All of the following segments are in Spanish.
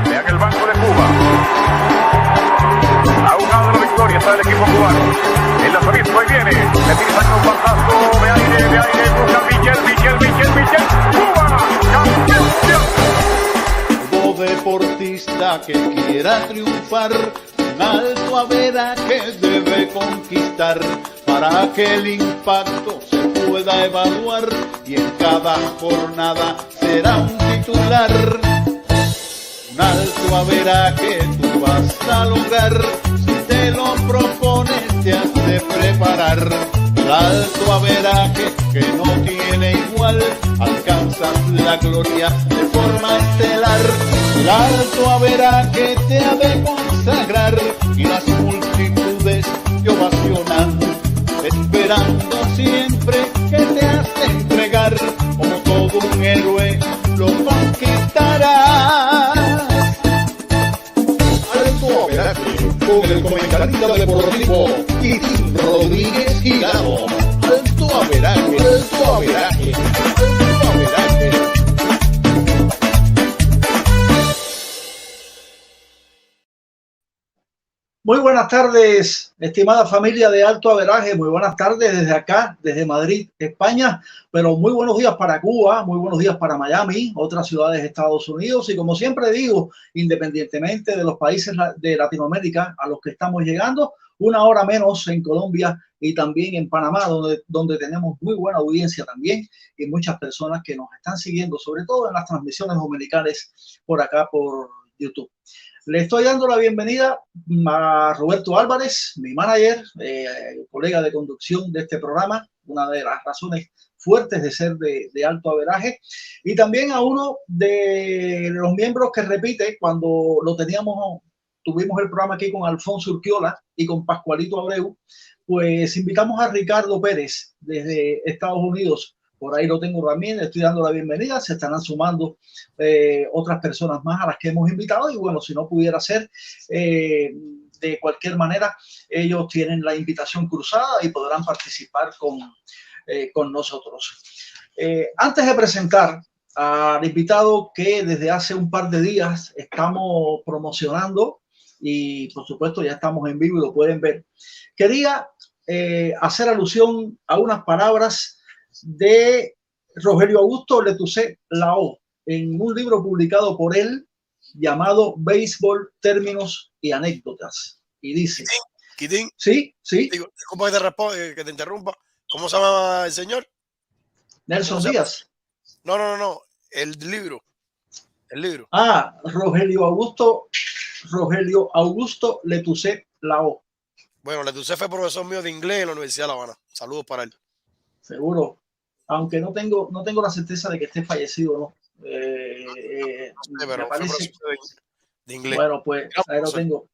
Vean el banco de Cuba. A un lado de la victoria está el equipo cubano. El lanzamiento ahí viene. Le tiran un batazo de aire. Busca Michel. ¡Cuba! ¡Campeón! Todo deportista que quiera triunfar, un alto averaje debe conquistar para que el impacto se pueda evaluar y en cada jornada será un titular. Un alto averaje tú vas a lograr, si te lo propones te has de preparar. El alto averaje que no tiene igual, alcanzas la gloria de forma estelar. El alto averaje te ha de consagrar y las multitudes te ovacionan, esperando siempre que te has de entregar. Como todo un héroe lo conquistarás. Alto averaje con el comentarista deportivo Titín Rodríguez Girado. Alto averaje, alto averaje, alto averaje. Muy buenas tardes, estimada familia de Alto Averaje. Muy buenas tardes desde acá, desde Madrid, España. Pero muy buenos días para Cuba, muy buenos días para Miami, otras ciudades de Estados Unidos. Y como siempre digo, independientemente de los países de Latinoamérica a los que estamos llegando, una hora menos en Colombia y también en Panamá, donde tenemos muy buena audiencia también y muchas personas que nos están siguiendo, sobre todo en las transmisiones dominicales por acá por YouTube. Le estoy dando la bienvenida a Roberto Álvarez, mi manager, colega de conducción de este programa, una de las razones fuertes de ser de alto averaje, y también a uno de los miembros que repite cuando tuvimos el programa aquí con Alfonso Urquiola y con Pascualito Abreu, pues invitamos a Ricardo Pérez desde Estados Unidos. Por ahí lo tengo también, le estoy dando la bienvenida, se estarán sumando otras personas más a las que hemos invitado y bueno, si no pudiera ser, de cualquier manera, ellos tienen la invitación cruzada y podrán participar con nosotros. Antes de presentar al invitado que desde hace un par de días estamos promocionando y por supuesto ya estamos en vivo y lo pueden ver, quería hacer alusión a unas palabras de Rogelio Augusto Letoucet-Lao en un libro publicado por él llamado Béisbol, Términos y Anécdotas. Y dice... Quitín, sí. Digo, ¿cómo que te interrumpa? ¿Cómo se llama el señor? Nelson Díaz. No. El libro. Ah, Rogelio Augusto Letoucet-Lao. Bueno, Letoucet fue profesor mío de inglés en la Universidad de La Habana. Saludos para él. Seguro. Aunque no tengo la certeza de que esté fallecido o no. Pero fue profesor de inglés. Bueno, pues ahí lo tengo.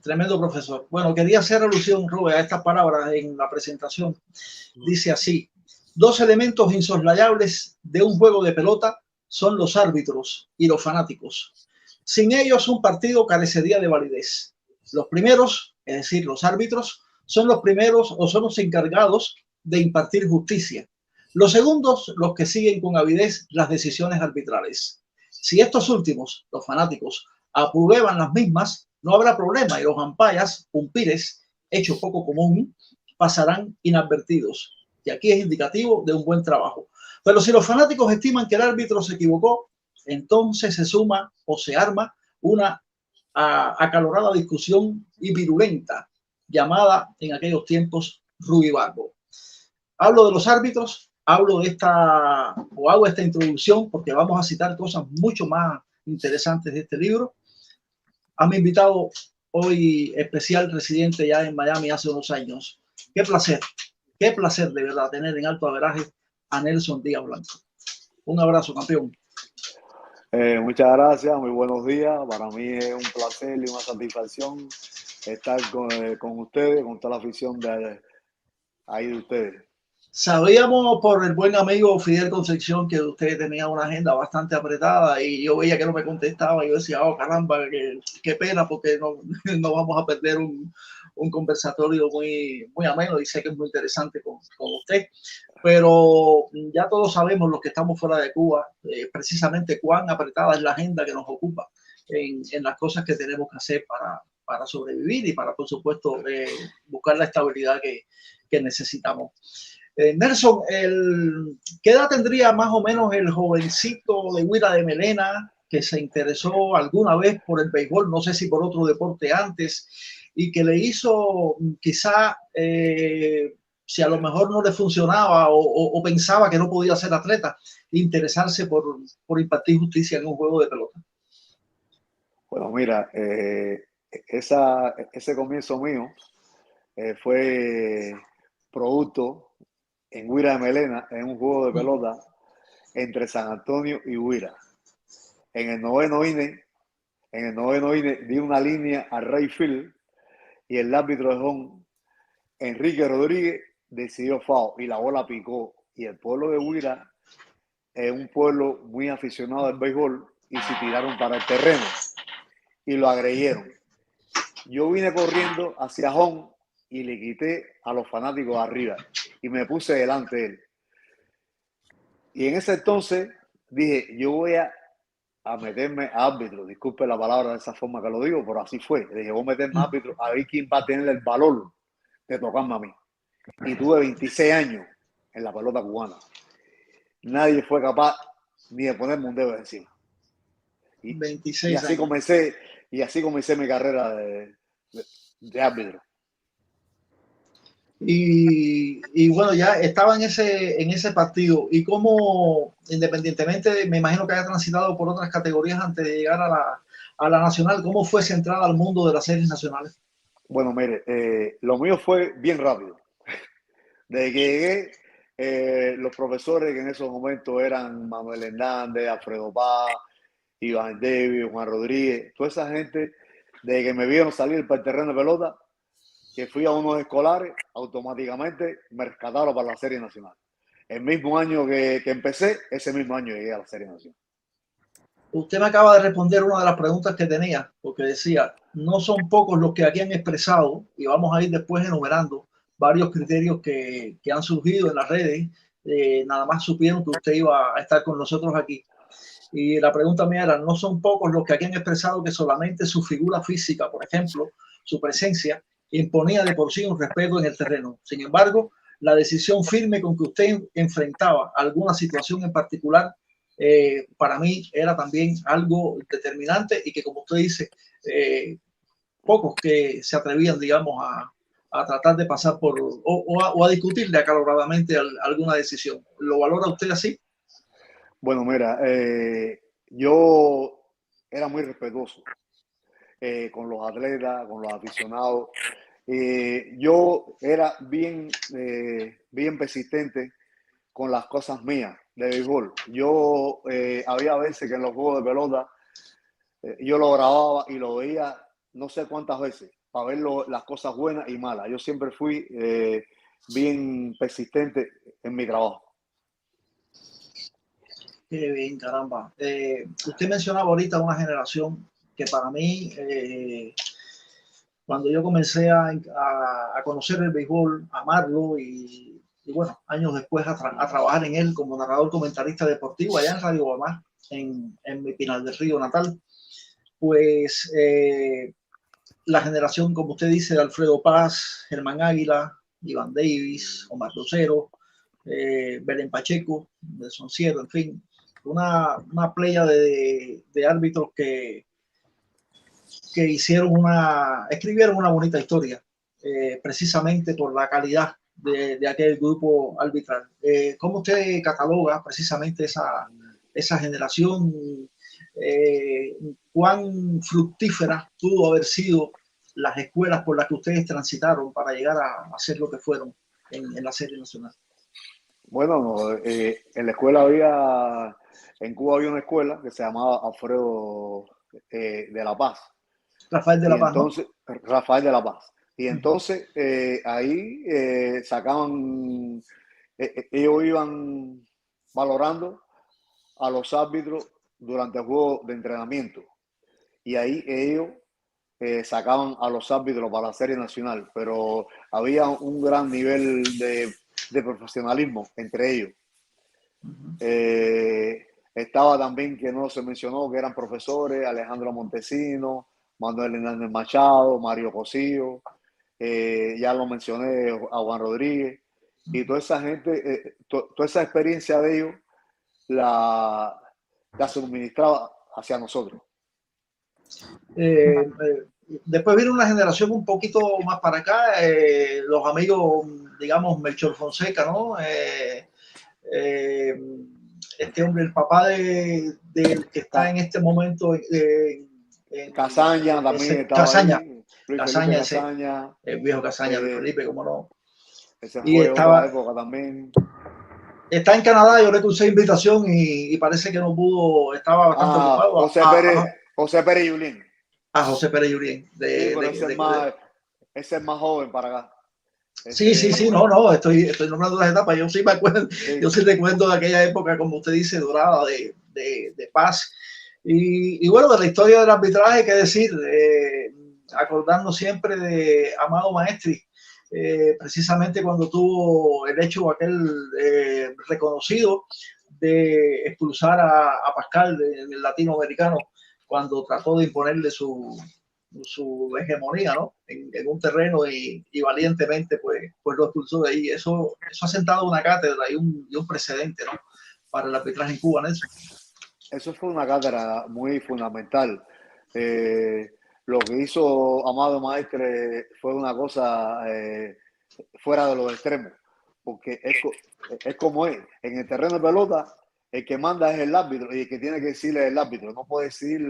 Tremendo profesor. Bueno, quería hacer alusión, Rubén, a estas palabras en la presentación. Dice así: 2 elementos insoslayables de un juego de pelota son los árbitros y los fanáticos. Sin ellos, un partido carecería de validez. Los primeros, es decir, los árbitros, son los primeros o son los encargados de impartir justicia. Los segundos, los que siguen con avidez las decisiones arbitrales. Si estos últimos, los fanáticos, aprueban las mismas, no habrá problema y los umpires, hecho poco común, pasarán inadvertidos. Y aquí es indicativo de un buen trabajo. Pero si los fanáticos estiman que el árbitro se equivocó, entonces se suma o se arma una acalorada discusión y virulenta, llamada en aquellos tiempos ruibarbo. Hablo de los árbitros, hago esta introducción porque vamos a citar cosas mucho más interesantes de este libro. A mi invitado hoy especial, residente ya en Miami hace unos años. Qué placer de verdad tener en alto averaje a Nelson Díaz Blanco. Un abrazo, campeón. Muchas gracias, muy buenos días. Para mí es un placer y una satisfacción estar con ustedes, con toda la afición de ustedes. Sabíamos por el buen amigo Fidel Concepción que usted tenía una agenda bastante apretada y yo veía que no me contestaba y yo decía, oh caramba, qué pena porque no vamos a perder un conversatorio muy ameno y sé que es muy interesante con usted. Pero ya todos sabemos los que estamos fuera de Cuba precisamente cuán apretada es la agenda que nos ocupa en las cosas que tenemos que hacer para sobrevivir y para, por supuesto, buscar la estabilidad que necesitamos. Nelson, ¿qué edad tendría más o menos el jovencito de Guira de Melena que se interesó alguna vez por el béisbol, no sé si por otro deporte antes, y que le hizo quizá, si a lo mejor no le funcionaba o pensaba que no podía ser atleta, interesarse por impartir justicia en un juego de pelota? Bueno, mira, ese comienzo mío fue producto en Guira de Melena, en un juego de pelota entre San Antonio y Guira. En el noveno inning di una línea a right field y el árbitro de home, Enrique Rodríguez, decidió foul y la bola picó. Y el pueblo de Guira es un pueblo muy aficionado al béisbol y se tiraron para el terreno y lo agredieron. Yo vine corriendo hacia home y le quité a los fanáticos de arriba y me puse delante de él. Y en ese entonces dije, yo voy a meterme a árbitro, disculpe la palabra de esa forma que lo digo, pero así fue. Le dije, voy a meterme a árbitro a ver quién va a tener el valor de tocarme a mí. Y tuve 26 años en la pelota cubana. Nadie fue capaz ni de ponerme un dedo encima. Y 26 así años. así comencé mi carrera de árbitro. Y bueno, ya estaba en ese partido. Y como, independientemente, me imagino que haya transitado por otras categorías antes de llegar a la nacional, ¿cómo fue esa entrada al mundo de las series nacionales? Bueno, mire, lo mío fue bien rápido. Desde que llegué, los profesores que en esos momentos eran Manuel Hernández, Alfredo Paz, Iván Davis, Juan Rodríguez, toda esa gente, desde que me vieron salir para el terreno de pelota, que fui a unos escolares, automáticamente me rescataron para la Serie Nacional. El mismo año que empecé, ese mismo año llegué a la Serie Nacional. Usted me acaba de responder una de las preguntas que tenía, porque decía, no son pocos los que aquí han expresado, y vamos a ir después enumerando varios criterios que han surgido en las redes, nada más supieron que usted iba a estar con nosotros aquí. Y la pregunta mía era, no son pocos los que aquí han expresado que solamente su figura física, por ejemplo, su presencia, imponía de por sí un respeto en el terreno. Sin embargo, la decisión firme con que usted enfrentaba alguna situación en particular, para mí era también algo determinante y que, como usted dice, pocos que se atrevían, digamos, a tratar de pasar por o a discutirle acaloradamente alguna decisión. ¿Lo valora usted así? Bueno, mira, yo era muy respetuoso con los atletas, con los aficionados. Yo era bien persistente con las cosas mías de béisbol. Yo había veces que en los juegos de pelota yo lo grababa y lo veía no sé cuántas veces para ver las cosas buenas y malas. Yo siempre fui bien persistente en mi trabajo. Qué bien, caramba. Usted mencionaba ahorita una generación que para mí, cuando yo comencé a conocer el béisbol, a amarlo y bueno, años después a trabajar en él como narrador comentarista deportivo allá en Radio Guamá, en mi Pinar del Río natal, pues la generación, como usted dice, de Alfredo Paz, Germán Águila, Iván Davis, Omar Lucero, Belén Pacheco, Nelson Sierra, en fin, una playa de árbitros que escribieron una bonita historia, precisamente por la calidad de aquel grupo arbitral. ¿Cómo usted cataloga precisamente esa generación? ¿Cuán fructíferas pudo haber sido las escuelas por las que ustedes transitaron para llegar a ser lo que fueron en la Serie Nacional? Bueno, en la escuela en Cuba había una escuela que se llamaba Alfredo de la Paz. Rafael de la Paz, entonces, ¿no? Rafael de la Paz. Y entonces ahí sacaban, ellos iban valorando a los árbitros durante el juego de entrenamiento. Y ahí ellos sacaban a los árbitros para la Serie Nacional, pero había un gran nivel de profesionalismo entre ellos. Estaba también, que no se mencionó, que eran profesores, Alejandro Montesino, Manuel Hernández Machado, Mario Cosío, ya lo mencioné, a Juan Rodríguez, y toda esa gente, toda esa experiencia de ellos la suministraba hacia nosotros. Después viene una generación un poquito más para acá, los amigos, digamos, Melchor Fonseca, ¿no? Este hombre, el papá del que está en este momento en Casaña también estaba Casaña, ahí. Luis Casaña, Felipe Casaña. el viejo Casaña, Luis Felipe, cómo no. Ese Y fue otra época también. Está en Canadá, yo le puse invitación y parece que no pudo, estaba bastante ocupado. José Pérez Yulín. A José Pérez Yulín. Ese es más joven para acá. Sí, no, estoy nombrando las etapas. Yo sí me acuerdo, yo sí recuerdo de aquella época, como usted dice, dorada, de paz. Y bueno, de la historia del arbitraje, qué decir, acordando siempre de Amado Maestri, precisamente cuando tuvo el hecho aquel reconocido de expulsar a Pascal, el latinoamericano, cuando trató de imponerle su hegemonía, ¿no? En un terreno y valientemente pues lo expulsó de ahí. Eso ha sentado una cátedra y un precedente, ¿no? Para el arbitraje en Cuba, Nelson. Eso fue una cátedra muy fundamental. Lo que hizo Amado Maestre fue una cosa fuera de los extremos, porque es como es. En el terreno de pelota, el que manda es el árbitro y el que tiene que decirle es el árbitro. No puede decir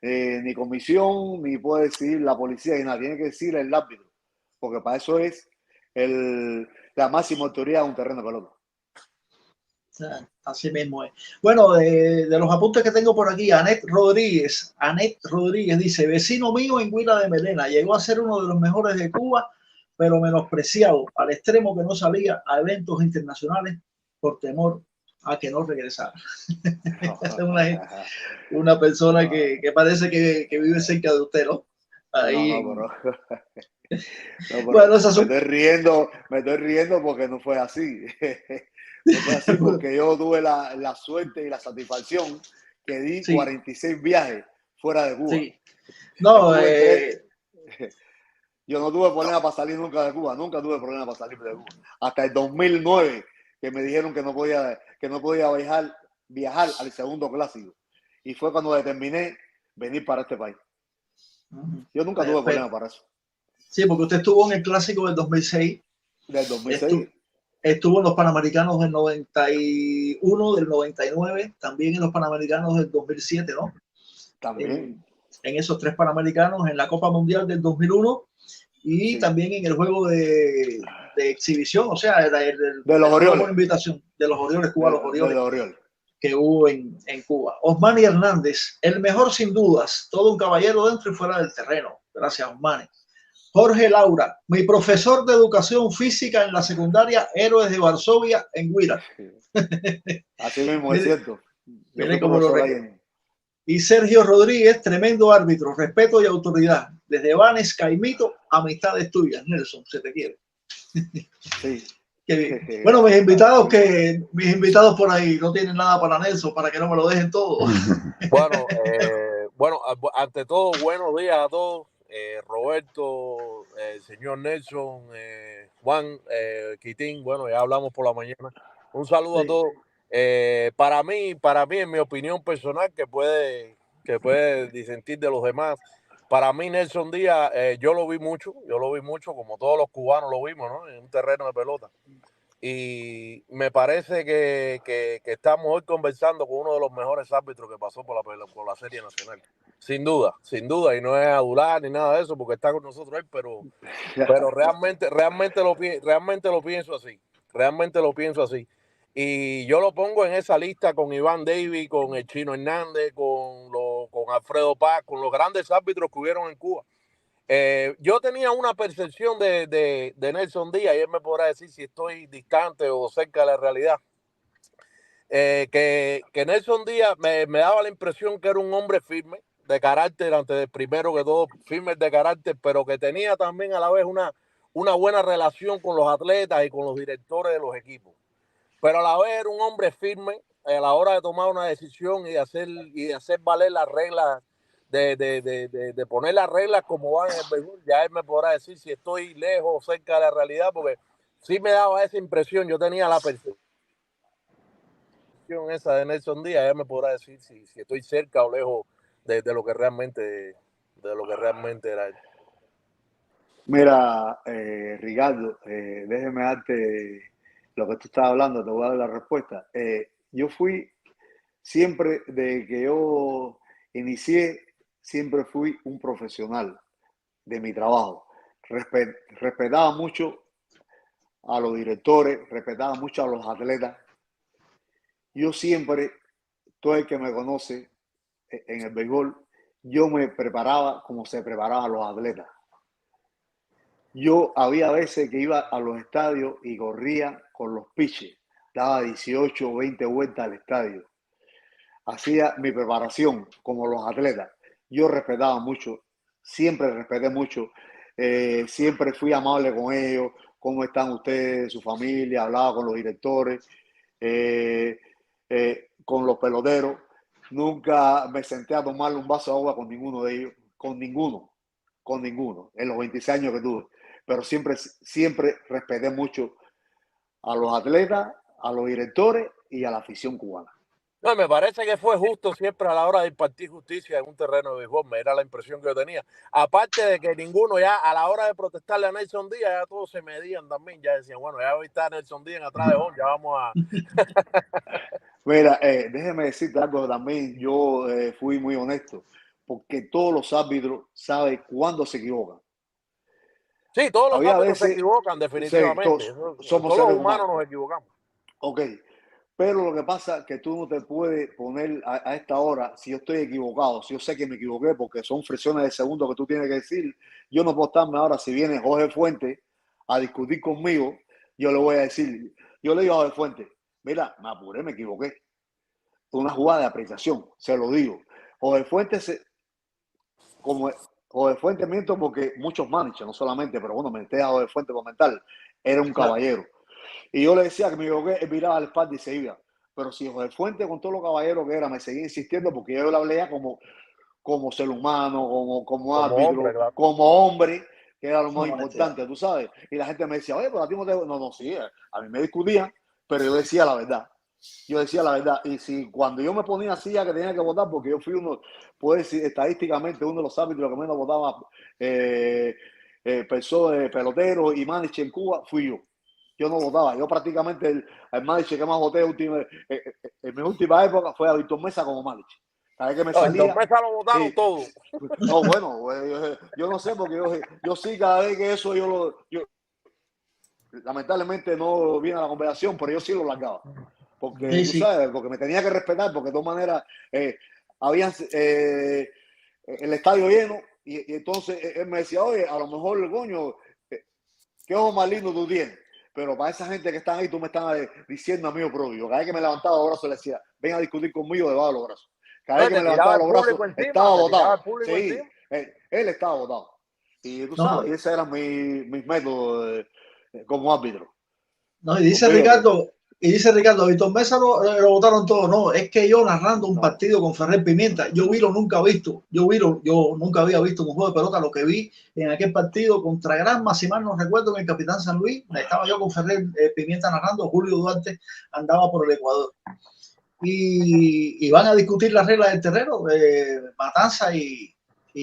ni comisión, ni puede decir la policía, ni nada. Tiene que decir el árbitro, porque para eso es la máxima autoridad de un terreno de pelota. Así mismo es. Bueno, de los apuntes que tengo por aquí, Anet Rodríguez dice: vecino mío en Huila de Melena, llegó a ser uno de los mejores de Cuba, pero menospreciado al extremo que no salía a eventos internacionales por temor a que no regresara. una persona que parece que vive cerca de usted, ¿no? Ahí. Bueno, me estoy riendo porque no fue así. No fue así porque yo tuve la suerte y la satisfacción que di 46 viajes fuera de Cuba. Sí. No, yo no tuve problema para salir nunca de Cuba, nunca tuve problema para salir de Cuba. Hasta el 2009 que me dijeron que no podía viajar al segundo clásico. Y fue cuando determiné venir para este país. Yo nunca tuve problema para eso. Sí, porque usted estuvo en el clásico del 2006. Del 2006. Estuvo en los Panamericanos del 91, del 99, también en los Panamericanos del 2007, ¿no? También. En esos 3 Panamericanos, en la Copa Mundial del 2001 y también en el juego de exhibición, o sea, de los Orioles. Invitación de los Orioles, Cuba, los Orioles. Que hubo en Cuba. Osmani Hernández, el mejor sin dudas, todo un caballero dentro y fuera del terreno. Gracias, Osmani. Jorge Laura, mi profesor de educación física en la secundaria Héroes de Varsovia en Huila. Así mismo, es cierto. Mire cómo lo recuerdo. Y Sergio Rodríguez, tremendo árbitro, respeto y autoridad. Desde Vanes, Caimito, amistades tuyas. Nelson, se te quiere. Sí. Qué bien. Bueno, mis invitados por ahí no tienen nada para Nelson, para que no me lo dejen todo. Bueno, ante todo, buenos días a todos. Roberto, el señor Nelson, Juan, Quitín, bueno, ya hablamos por la mañana. Un saludo a todos. Para mí, en mi opinión personal, que puede disentir de los demás, para mí Nelson Díaz, yo lo vi mucho, como todos los cubanos lo vimos, ¿no? En un terreno de pelota. Y me parece que estamos hoy conversando con uno de los mejores árbitros que pasó por la Serie Nacional. Sin duda, y no es adular ni nada de eso, porque está con nosotros él, pero realmente lo pienso así. Y yo lo pongo en esa lista con Iván Davis, con el Chino Hernández, con Alfredo Paz, con los grandes árbitros que hubieron en Cuba. Yo tenía una percepción de Nelson Díaz, y él me podrá decir si estoy distante o cerca de la realidad. Que Nelson Díaz me daba la impresión que era un hombre firme, de carácter, antes de primero que todo, firme de carácter, pero que tenía también a la vez una buena relación con los atletas y con los directores de los equipos. Pero a la vez era un hombre firme, a la hora de tomar una decisión y de hacer valer las reglas, de poner las reglas como van en el béisbol, ya él me podrá decir si estoy lejos o cerca de la realidad, porque sí me daba esa impresión, yo tenía la percepción esa de Nelson Díaz, él me podrá decir si estoy cerca o lejos de lo que realmente era él. Mira, Ricardo, déjeme darte lo que tú estabas hablando, te voy a dar la respuesta. Yo fui siempre, de que yo inicié, siempre fui un profesional de mi trabajo. Respetaba mucho a los directores, respetaba mucho a los atletas. Yo siempre, todo el que me conoce en el béisbol, yo me preparaba como se preparaban los atletas. Yo había veces que iba a los estadios y corría con los pitches, daba 18 o 20 vueltas al estadio. Hacía mi preparación como los atletas. Yo respetaba mucho, siempre respeté mucho, siempre fui amable con ellos, cómo están ustedes, su familia, hablaba con los directores, con los peloteros. Nunca me senté a tomarle un vaso de agua con ninguno de ellos, con ninguno, en los 26 años que tuve. Pero siempre respeté mucho a los atletas, a los directores y a la afición cubana. No, me parece que fue justo siempre a la hora de impartir justicia en un terreno de béisbol, me era la impresión que yo tenía. Aparte de que ninguno ya a la hora de protestarle a Nelson Díaz, ya todos se medían también, ya decían, bueno, ya hoy está Nelson Díaz atrás de home, ya vamos a... Mira, déjeme decirte algo también, yo fui muy honesto, porque todos los árbitros saben cuándo se equivocan. Sí, todos los Había árbitros se veces, equivocan, definitivamente. sí, somos todos los seres humanos humanos. nos equivocamos. Ok, pero lo que pasa es que tú no te puedes poner a esta hora, si yo estoy equivocado, si yo sé que me equivoqué, porque son fracciones de segundo que tú tienes que decir, yo no puedo estarme ahora, si viene Jorge Fuentes a discutir conmigo, yo le voy a decir, yo le digo a Jorge Fuentes, mira, me apuré, me equivoqué. Una jugada de apreciación, se lo digo. Jorge Fuentes, como Jorge Fuentes, miento porque muchos managers, no solamente, pero bueno, me metí a Jorge Fuentes por mental, era un caballero. Y yo le decía que me equivoqué, él miraba al espalda y se iba. Pero si Jorge Fuentes, con todo lo caballero que era, me seguía insistiendo, porque yo le hablé ya como ser humano, como árbitro, hombre, claro. como hombre, que era lo más importante, tú sabes. Y la gente me decía, oye, pero a ti no te... No, sí, a mí me discutían, pero yo decía la verdad. Y si cuando yo me ponía así ya que tenía que votar, porque yo fui uno, puedo decir estadísticamente, uno de los árbitros que menos votaba personas, peloteros y manager en Cuba, fui yo. Yo no votaba. Yo prácticamente el manager que más voté en mi última época fue a Víctor Mesa como manager. Cada vez que me salía... Víctor Mesa lo votaron sí, todo. No, bueno, yo no sé, porque yo sí, cada vez que eso yo lamentablemente no viene a la conversación, pero yo sí lo largaba. Porque, tú sabes, porque me tenía que respetar, porque de todas maneras había el estadio lleno y entonces él me decía, oye, a lo mejor, coño, qué ojo más lindo tú tienes. Pero para esa gente que están ahí, tú me estás diciendo amigo propio. Cada vez que me levantaba los brazos le decía, ven a discutir conmigo debajo de los brazos. Cada vez que me levantaba los brazos, estaba votado. Sí, él estaba votado. Y tú sabes, ese era mis métodos como árbitro. No, y dice Ricardo, Víctor Mesa lo votaron todo. No, es que yo narrando un partido con Ferrer Pimienta, yo nunca había visto un juego de pelota. Lo que vi en aquel partido contra Granma, si mal no recuerdo, en el Capitán San Luis, estaba yo con Ferrer Pimienta narrando, Julio Duarte andaba por el Ecuador. Y van a discutir las reglas del terreno, Matanza y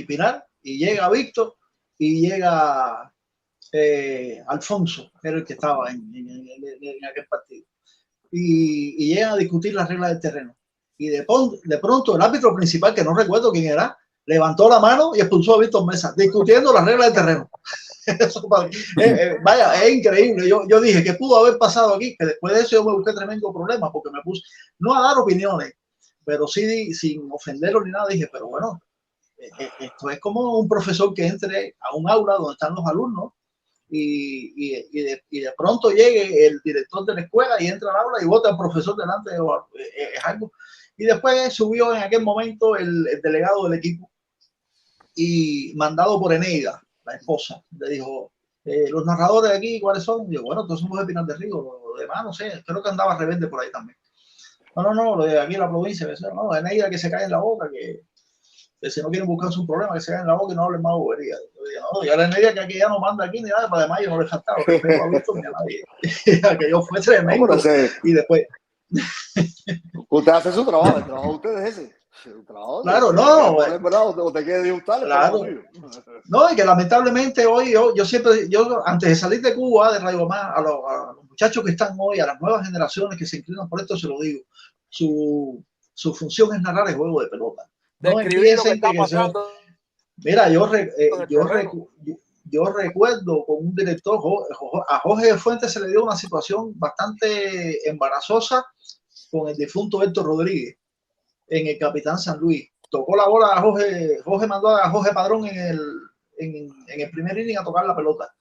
Pinar, y llega Víctor y llega Alfonso, que era el que estaba en aquel partido, y llegan a discutir las reglas del terreno. Y de pronto el árbitro principal, que no recuerdo quién era, levantó la mano y expulsó a Víctor Mesa, discutiendo las reglas del terreno. Eso, vaya, es increíble. Yo dije, ¿qué pudo haber pasado aquí? Que después de eso yo me busqué tremendo problema, porque me puse, no a dar opiniones, pero sí, sin ofenderlo ni nada, dije, pero bueno, esto es como un profesor que entre a un aula donde están los alumnos y de pronto llegue el director de la escuela y entra al aula y vota al profesor delante de es algo. Y después subió en aquel momento el delegado del equipo y mandado por Eneida, la esposa, le dijo, los narradores de aquí, ¿cuáles son? Y yo, bueno, todos somos de Pinar del Río, los demás no sé, creo que andaba rebelde por ahí también. No, lo de aquí en la provincia, no, es Neida que se cae en la boca, que si no quieren buscarse un problema, que se cae en la boca y no hablen más bobería. No, ya la Neida que aquí ya no manda aquí ni nada, para además yo no le faltaba, respeto a Víctor ni a nadie. Que yo fue tremendo. No, y después... Usted hace su trabajo, el trabajo de usted es ese. Claro, no. O te quede de gustar, claro. No, y que lamentablemente hoy yo siempre, antes de salir de Cuba, de Radio Más, a los muchachos que están hoy, a las nuevas generaciones que se inclinan por esto, se lo digo, su función es narrar el juego de pelota. No empiecen que mira, yo recuerdo con un director, a Jorge Fuentes se le dio una situación bastante embarazosa con el difunto Héctor Rodríguez en el Capitán San Luis. Tocó la bola a Jorge mandó a Jorge Padrón en el primer inning a tocar la pelota.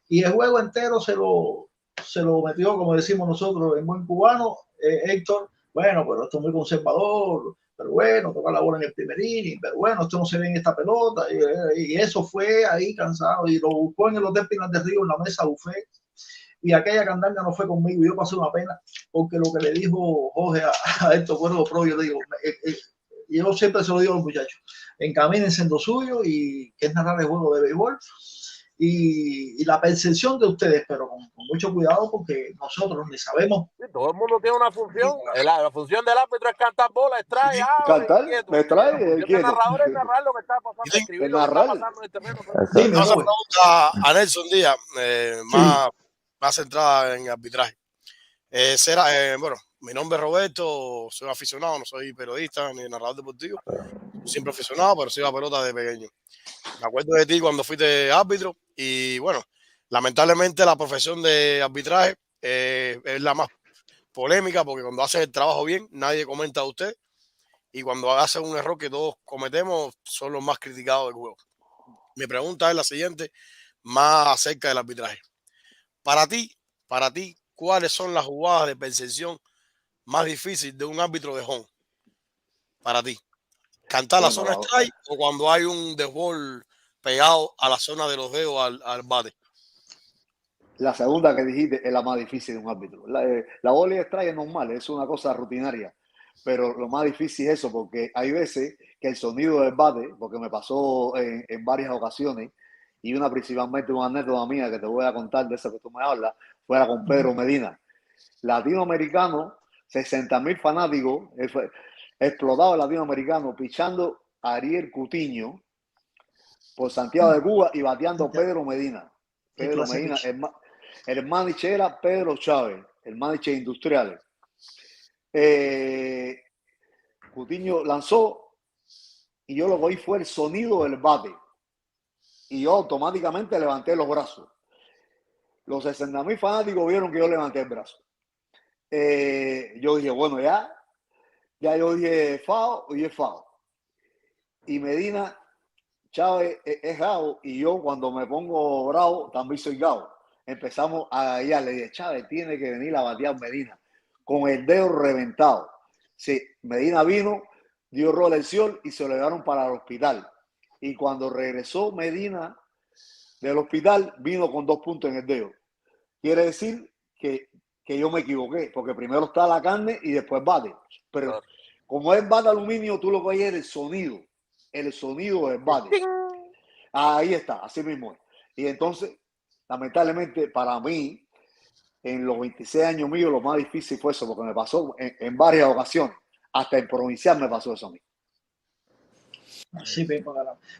Y el juego entero se lo metió, como decimos nosotros, en buen cubano, Héctor, bueno, pero esto es muy conservador, pero bueno, tocar la bola en el primer inning, pero bueno, esto no se ve en esta pelota. Y eso fue ahí cansado. Y lo buscó en el Hotel Pinar del Río, en la mesa buffet. Y aquella candanga no fue conmigo. Yo pasé una pena, porque lo que le dijo Jorge a Héctor Cuervo Pro, yo le digo, yo siempre se lo digo a los muchachos, encamínense en lo suyo, y que es narrar el juego de béisbol, y la percepción de ustedes, pero con mucho cuidado, porque nosotros ni sabemos. Sí, todo el mundo tiene una función. La función del árbitro es cantar bola, extrae, cantar, me trae, el narrador es narrar lo que está pasando, escribir lo que está pasando en el terreno. Vamos a preguntar a Nelson Díaz, más centrada en arbitraje. Bueno, mi nombre es Roberto, soy aficionado, no soy periodista ni narrador deportivo, siempre aficionado, pero soy a pelota de pequeño. Me acuerdo de ti cuando fuiste árbitro, y bueno, lamentablemente la profesión de arbitraje es la más polémica, porque cuando hacen el trabajo bien nadie comenta a usted, y cuando hacen un error que todos cometemos son los más criticados del juego. Mi pregunta es la siguiente, más acerca del arbitraje. Para ti, ¿cuáles son las jugadas de percepción más difíciles de un árbitro de home? Para ti, ¿cantar la zona strike o cuando hay un desbol pegado a la zona de los dedos al bate? La segunda que dijiste es la más difícil de un árbitro. La bola y strike es normal, es una cosa rutinaria, pero lo más difícil es eso, porque hay veces que el sonido del bate, porque me pasó en varias ocasiones, y una principalmente una anécdota mía que te voy a contar de eso que tú me hablas, fuera con Pedro Medina, latinoamericano, 60.000 fanáticos, explotado el latinoamericano, pichando a Ariel Cutiño por Santiago de Cuba y bateando Pedro Medina. Pedro Medina, el manager era Pedro Chávez, el manager industrial. Cutiño lanzó y yo lo que oí fue el sonido del bate. Y yo automáticamente levanté los brazos. Los 60.000 fanáticos vieron que yo levanté el brazo. Yo dije, bueno, ya yo dije FAO y es FAO. Y Medina, Chávez es Gao, y yo cuando me pongo bravo también soy Gao. Empezamos a guiarle, le dije, Chávez tiene que venir a batear Medina con el dedo reventado. Sí, Medina vino, dio rolección y se lo llevaron para el hospital. Y cuando regresó Medina del hospital, vino con 2 puntos en el dedo. Quiere decir que yo me equivoqué, porque primero está la carne y después bate. Pero como es bate aluminio, tú lo que oyes es el sonido del bate. Ahí está, así mismo es. Y entonces, lamentablemente, para mí, en los 26 años míos, lo más difícil fue eso, porque me pasó en varias ocasiones. Hasta en provincial me pasó eso a mí. Sí,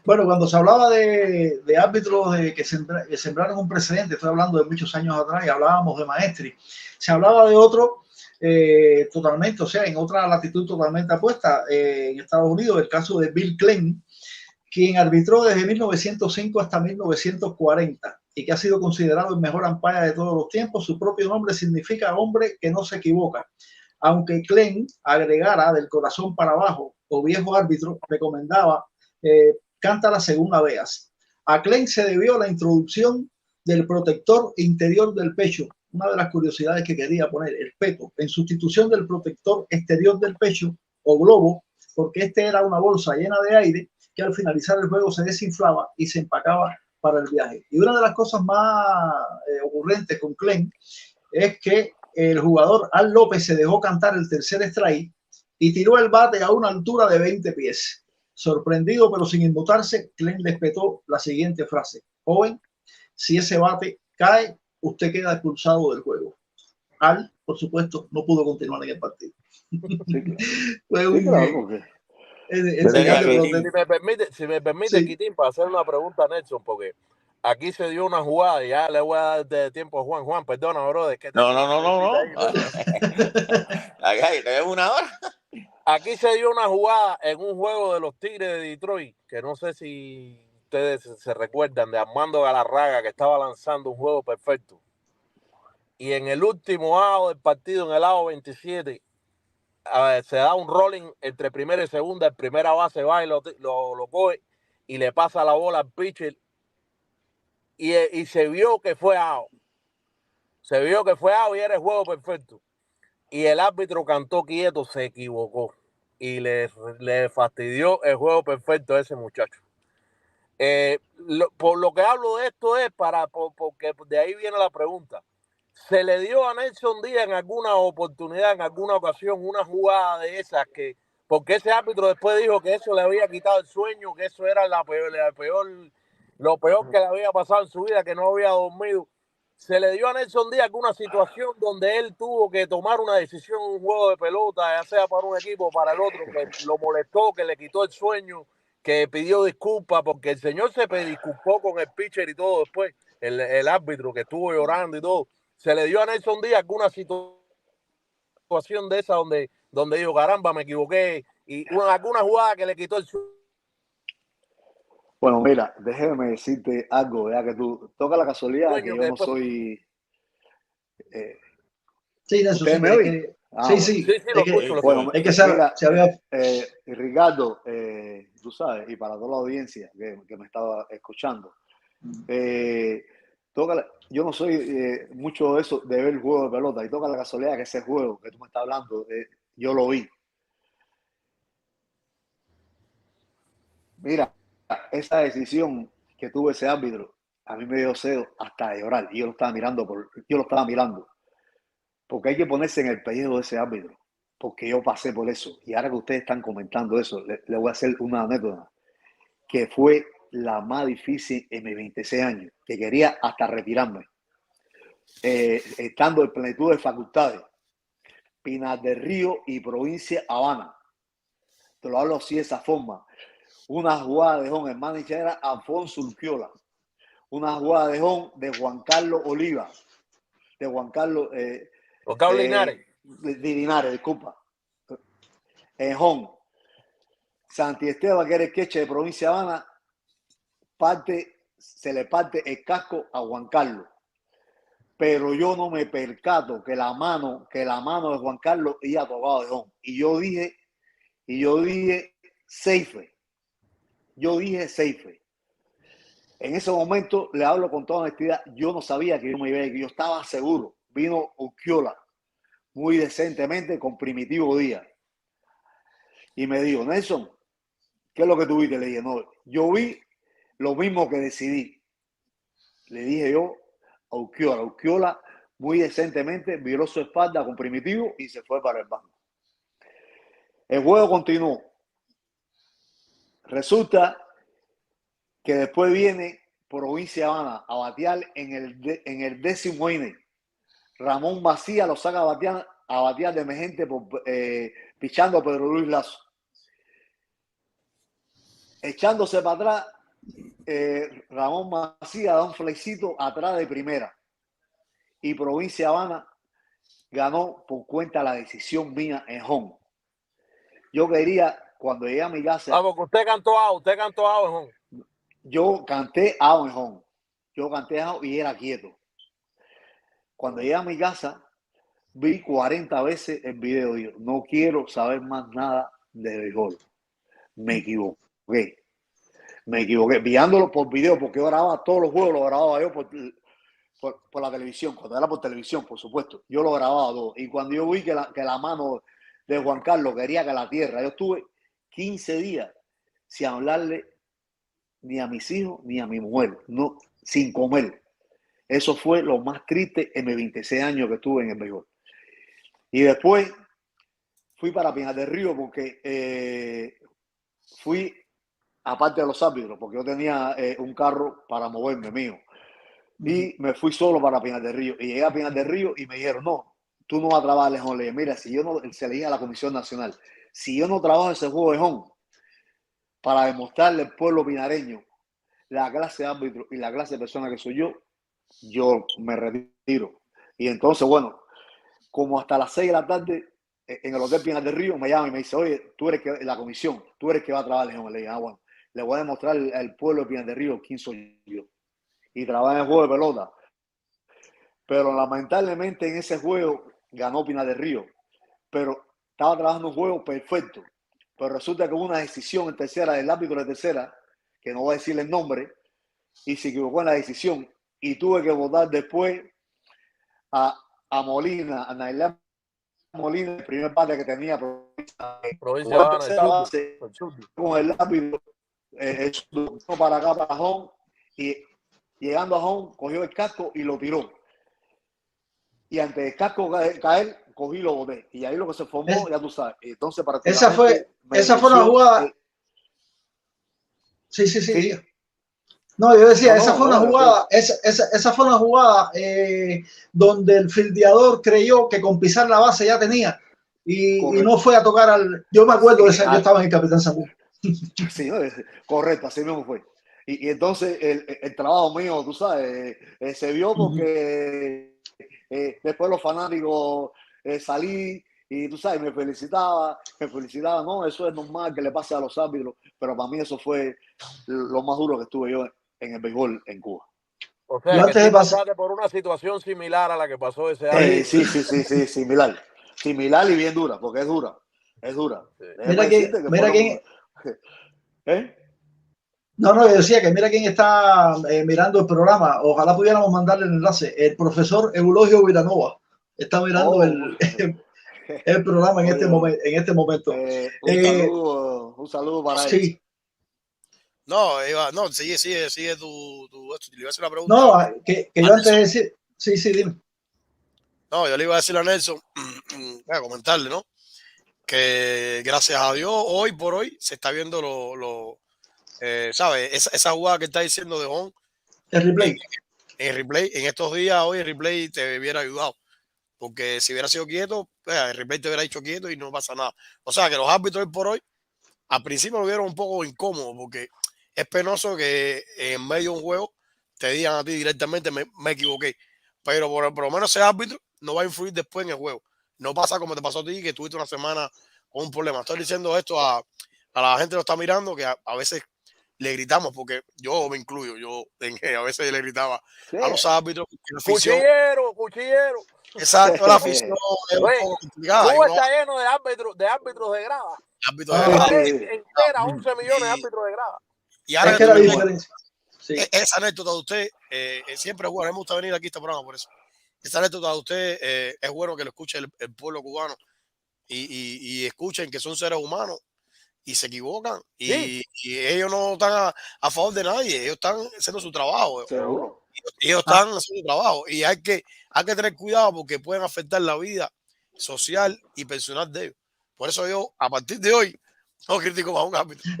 bueno, cuando se hablaba de árbitros que sembraron un precedente, estoy hablando de muchos años atrás, y hablábamos de Maestri, se hablaba de otro totalmente, o sea, en otra latitud totalmente apuesta, en Estados Unidos, el caso de Bill Klein, quien arbitró desde 1905 hasta 1940 y que ha sido considerado el mejor umpire de todos los tiempos. Su propio nombre significa hombre que no se equivoca. Aunque Klein agregara del corazón para abajo o viejo árbitro, recomendaba cántala según la veas. A Klein se debió la introducción del protector interior del pecho, una de las curiosidades que quería poner, el peto, en sustitución del protector exterior del pecho o globo, porque este era una bolsa llena de aire que al finalizar el juego se desinflaba y se empacaba para el viaje. Y una de las cosas más ocurrentes con Klein es que el jugador Al López se dejó cantar el tercer strike y tiró el bate a una altura de 20 pies. Sorprendido pero sin inmutarse, Glenn le espetó la siguiente frase: joven, si ese bate cae, usted queda expulsado del juego. Al, por supuesto, no pudo continuar en el partido. Sí, claro. Fue Sí, claro, porque Si me permite, Sí. Quitín, para hacer una pregunta a Nelson, porque aquí se dio una jugada, y ya le voy a dar de tiempo a Juan. Juan, perdona, bro, es que No. ahí, Acá, que es una hora. Aquí se dio una jugada en un juego de los Tigres de Detroit, que no sé si ustedes se recuerdan, de Armando Galarraga, que estaba lanzando un juego perfecto. Y en el último out del partido, en el out 27, se da un rolling entre primera y segunda. El primera base va y lo coge y le pasa la bola al pitcher. Y se vio que fue out. Se vio que fue out y era el juego perfecto. Y el árbitro cantó quieto, se equivocó. Y le fastidió el juego perfecto a ese muchacho. Por lo que hablo de esto es porque de ahí viene la pregunta. ¿Se le dio a Nelson Díaz en alguna oportunidad, en alguna ocasión, una jugada de esas que, porque ese árbitro después dijo que eso le había quitado el sueño, que eso era lo peor que le había pasado en su vida, que no había dormido? ¿Se le dio a Nelson Díaz alguna situación donde él tuvo que tomar una decisión en un juego de pelota, ya sea para un equipo o para el otro, que lo molestó, que le quitó el sueño, que pidió disculpas? Porque el señor se disculpó con el pitcher y todo después, el árbitro que estuvo llorando y todo. ¿Se le dio a Nelson Díaz alguna situación de esa donde dijo, caramba, me equivoqué, y alguna jugada que le quitó el sueño? Bueno, mira, déjeme decirte algo, ya que tú toca la casualidad que yo no soy... Sí, Nelson, ¿Ustedes sí, me oyen? sí, sí. Sí, lo escucho. Bueno, Es que mira, se había... Ricardo, tú sabes, y para toda la audiencia que me estaba escuchando, yo no soy mucho de eso, de ver el juego de pelota, y toca la casualidad que ese juego que tú me estás hablando, yo lo vi. Mira, esa decisión que tuvo ese árbitro, a mí me dio deseo hasta de llorar, y yo lo estaba mirando, porque hay que ponerse en el pellejo de ese árbitro, porque yo pasé por eso, y ahora que ustedes están comentando eso, le voy a hacer una anécdota, que fue la más difícil en mis 26 años, que quería hasta retirarme. Estando en plenitud de facultades, Pinar del Río y provincia Habana. Te lo hablo así de esa forma. Una jugada de home, el manager era Alfonso Urquiola. Una jugada de home de Juan Carlos Oliva. De Juan Carlos Linares. De Linares, disculpa. En home. Santi Esteban, que era el queche de provincia Habana, se le parte el casco a Juan Carlos. Pero yo no me percato que la mano de Juan Carlos iba tocado de home. Y yo dije safe. En ese momento, le hablo con toda honestidad, yo no sabía que yo me iba a ir, yo estaba seguro. Vino Urquiola muy decentemente con Primitivo Díaz. Y me dijo, Nelson, ¿qué es lo que tú viste? Le dije, no, yo vi lo mismo que decidí. Le dije yo a Urquiola. Urquiola muy decentemente viró su espalda con Primitivo y se fue para el banco. El juego continuó. Resulta que después viene Provincia Habana a batear en el 10º inning. Ramón Vacía lo saca a batear de emergente pichando a Pedro Luis Lazo. Echándose para atrás, Ramón Vacía da un flexito atrás de primera. Y Provincia Habana ganó por cuenta la decisión mía en home. Yo quería, cuando llegué a mi casa... porque usted cantó out en home. Yo canté out en home. Y era quieto. Cuando llegué a mi casa, vi 40 veces el video. Digo, no quiero saber más nada de béisbol. Me equivoqué. Viéndolo por video, porque yo grababa todos los juegos, los grababa yo por la televisión. Cuando era por televisión, por supuesto. Yo lo grababa todo. Y cuando yo vi que la mano de Juan Carlos quería que la tierra, yo estuve 15 días sin hablarle ni a mis hijos ni a mi mujer, no, sin comer. Eso fue lo más triste en mis 26 años que estuve en el béisbol. Y después fui para Pinar del Río porque fui, aparte de los árbitros, porque yo tenía un carro para moverme mío. Y me fui solo para Pinar del Río. Y llegué a Pinar del Río y me dijeron, no, tú no vas a trabajar Lejón. Le dije, mira, si yo no, se le dije a la Comisión Nacional, si yo no trabajo ese juego de Lejón para demostrarle al pueblo pinareño la clase de árbitro y la clase de persona que soy yo me retiro. Y entonces, bueno, como hasta las 6 de la tarde, en el Hotel Pinar del Río, me llama y me dice, oye, tú eres la comisión, tú eres que va a trabajar Lejón. Le dije, bueno, le voy a demostrar al pueblo de Pinar del Río quién soy yo. Y trabaja en el juego de pelota. Pero lamentablemente en ese juego ganó Pinar del Río. Pero estaba trabajando un juego perfecto. Pero resulta que hubo una decisión en tercera del árbitro de tercera, que no voy a decirle el nombre, y se equivocó en la decisión. Y tuve que votar después a Molina, a Nailán Molina, el primer bate que tenía Provincia de Habana, base, con el árbitro para acá, para home, y llegando a home, cogió el casco y lo tiró. Y antes del casco caer, cogí y lo boté. Y ahí lo que se formó, ya tú sabes. Entonces, esa fue una jugada. Sí. No, yo decía, esa fue una jugada, esa fue una jugada donde el fildeador creyó que con pisar la base ya tenía y no fue a tocar al. Yo me acuerdo de esa, yo estaba en el Capitán Sambú. Sí, correcto, así mismo fue. Y entonces el trabajo mío, tú sabes, se vio porque después los fanáticos salí y tú sabes, me felicitaba, no, eso es normal que le pase a los árbitros, pero para mí eso fue lo más duro que estuve yo en el béisbol en Cuba. O sea, que tú pasaste por una situación similar a la que pasó ese año. Sí, similar y bien dura, porque es dura. Sí. Mira quién. No, yo decía que mira quién está mirando el programa. Ojalá pudiéramos mandarle el enlace. El profesor Eulogio Vilanova está mirando el programa en este momento. Un saludo para él. No, Eva, no, sigue tu esto. Le iba a hacer una pregunta. No, que yo antes de decir. Sí, dime. No, yo le iba a decir a Nelson, voy a comentarle, ¿no? Que gracias a Dios, hoy por hoy, se está viendo ¿sabes? Esa jugada que está diciendo de Hon. El replay. En replay, en estos días, hoy el replay te hubiera ayudado. Porque si hubiera sido quieto, el replay te hubiera dicho quieto y no pasa nada. O sea, que los árbitros hoy por hoy, al principio lo vieron un poco incómodo, porque es penoso que en medio de un juego te digan a ti directamente, me equivoqué. Pero por lo menos ese árbitro no va a influir después en el juego. No pasa como te pasó a ti, que tuviste una semana con un problema. Estoy diciendo esto a la gente que lo está mirando, que a veces le gritamos, porque yo me incluyo, a veces le gritaba a los árbitros. Cuchillero. Exacto, la afición es un poco complicada. Cuba está lleno de árbitros de grada. Entera, 11 millones de árbitros de grada. Y ahora que la diferencia. Sí. Esa anécdota de usted siempre es buena. Me gusta venir aquí a este programa por eso. Esa anécdota de usted es bueno que lo escuche el pueblo cubano y escuchen que son seres humanos y se equivocan y ellos no están a favor de nadie. Ellos están haciendo su trabajo. Seguro. Ellos están haciendo su trabajo y hay que tener cuidado porque pueden afectar la vida social y personal de ellos. Por eso yo, a partir de hoy, no critico más a un árbitro.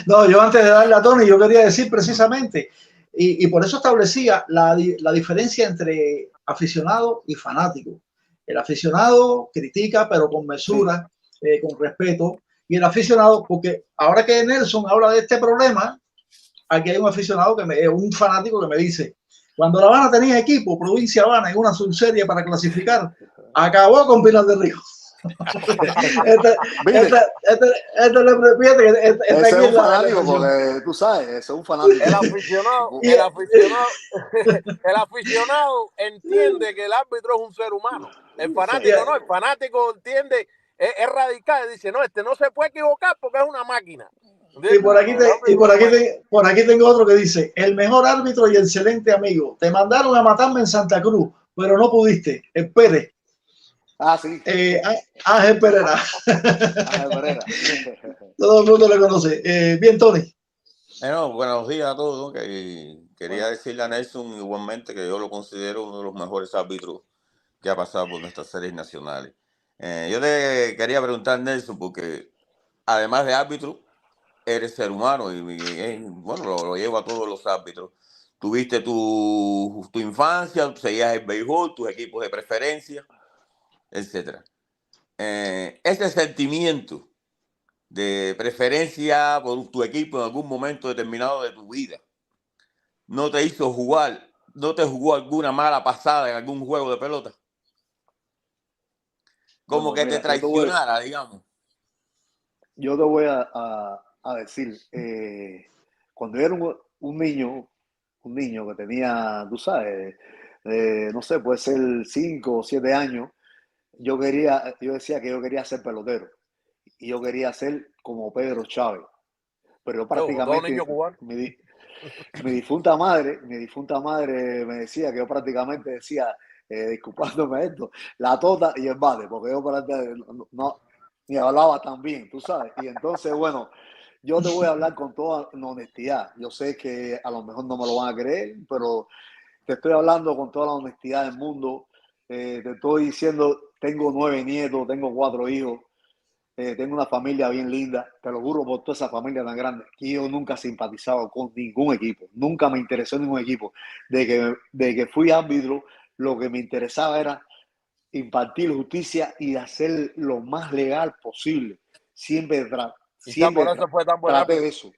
No, yo antes de darle a Tony, yo quería decir precisamente, y por eso establecía la diferencia entre aficionado y fanático. El aficionado critica, pero con mesura, con respeto, y el aficionado, porque ahora que Nelson habla de este problema, aquí hay un aficionado un fanático que me dice, cuando La Habana tenía equipo, Provincia Habana, en una subserie para clasificar, acabó con Pinar del Río. Ese es un fanático, porque tú sabes, ese es un fanático. El aficionado entiende que el árbitro es un ser humano. El fanático no, el fanático entiende, es radical, dice, no, no se puede equivocar porque es una máquina. Y por aquí tengo otro que dice, el mejor árbitro y excelente amigo, te mandaron a matarme en Santa Cruz, pero no pudiste, espere. Sí. Ángel Pereira. Todo el mundo le conoce. Bien, Tony. Bueno, buenos días a todos. Quería decirle a Nelson igualmente que yo lo considero uno de los mejores árbitros que ha pasado por nuestras series nacionales. Yo te quería preguntar, Nelson, porque además de árbitro, eres ser humano y bueno, lo llevo a todos los árbitros. Tuviste tu infancia, seguías el béisbol, tus equipos de preferencia, etcétera. Ese sentimiento de preferencia por tu equipo en algún momento determinado de tu vida, ¿no te hizo jugar? ¿No te jugó alguna mala pasada en algún juego de pelota? Como Bueno, que mira, te traicionara, digamos. Yo te voy a decir, cuando yo era un niño que tenía, tú sabes, no sé, puede ser 5 o 7 años, yo decía que yo quería ser pelotero y yo quería ser como Pedro Chávez, pero yo Todo prácticamente, niño cubano. mi difunta madre me decía que yo prácticamente decía, disculpándome esto, la tota y el bate, porque yo no ni hablaba tan bien, tú sabes. Y entonces, bueno, yo te voy a hablar con toda honestidad. Yo sé que a lo mejor no me lo van a creer, pero te estoy hablando con toda la honestidad del mundo. Te estoy diciendo, tengo 9 nietos, tengo 4 hijos. Tengo una familia bien linda, te lo juro por toda esa familia tan grande, que yo nunca he simpatizado con ningún equipo, nunca me interesó ningún equipo. De que fui árbitro, lo que me interesaba era impartir justicia y hacer lo más legal posible. Siempre, Quizás por eso fue tan buen traté árbitro. de eso.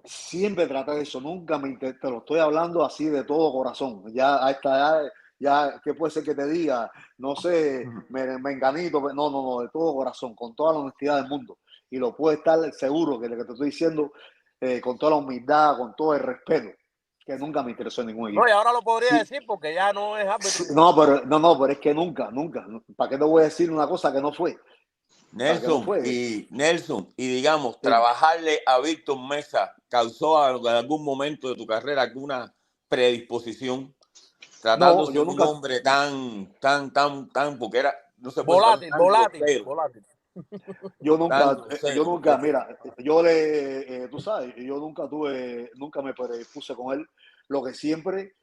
Siempre traté de eso. Nunca te lo estoy hablando así de todo corazón. Ya a esta edad, ya, ¿qué puede ser que te diga? No sé, me enganito. No, de todo corazón, con toda la honestidad del mundo. Y lo puedes estar seguro que lo que te estoy diciendo, con toda la humildad, con todo el respeto, que nunca me interesó en ningún equipo. No, y ahora lo podría Sí. decir porque ya no es árbitro. Sí, pero es que nunca. ¿Para qué te voy a decir una cosa que no fue? Nelson, y digamos, trabajarle a Víctor Mesa causó en algún momento de tu carrera alguna predisposición, tratándose de un hombre tan, porque era, no se puede volátil. Yo nunca, mira, tú sabes, yo nunca me predispuse con él. Lo que siempre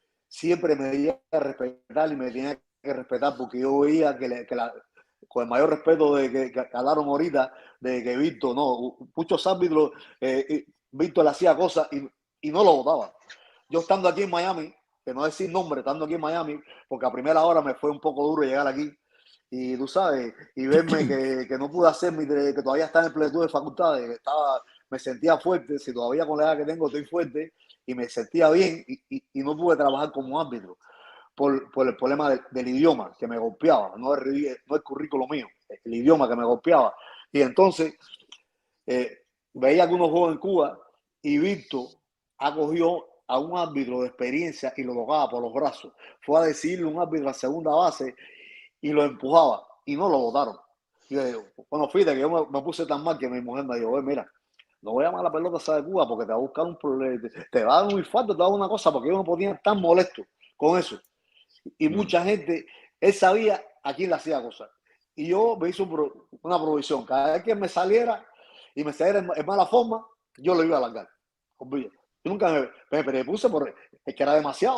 me tenía que respetar y me tenía que respetar porque yo veía con el mayor respeto de que hablaron ahorita, de que Víctor, muchos árbitros, Víctor le hacía cosas y no lo votaba. Yo estando aquí en Miami, que no decir nombre, estando aquí en Miami, porque a primera hora me fue un poco duro llegar aquí, y tú sabes, y verme que no pude hacer que todavía está en plenitud de facultades, me sentía fuerte, si todavía con la edad que tengo estoy fuerte, y me sentía bien, y no pude trabajar como árbitro por el problema del idioma que me golpeaba, no el currículo mío, el idioma que me golpeaba. Y entonces veía algunos juegos en Cuba y Víctor acogió a un árbitro de experiencia y lo tocaba por los brazos. Fue a decirle a un árbitro a segunda base y lo empujaba y no lo votaron. Y yo digo, bueno, fíjate que yo me puse tan mal que mi mujer me dijo, mira, no voy a llamar a la pelota esa de Cuba porque te va a buscar un problema, te va a dar un infarto, te va a dar una cosa, porque yo no podía estar molesto con eso. Y mucha gente, él sabía a quién le hacía cosas. Y yo me hice una provisión. Cada vez que me saliera y me saliera en mala forma, yo lo iba a largar. Yo nunca me puse es que era demasiado.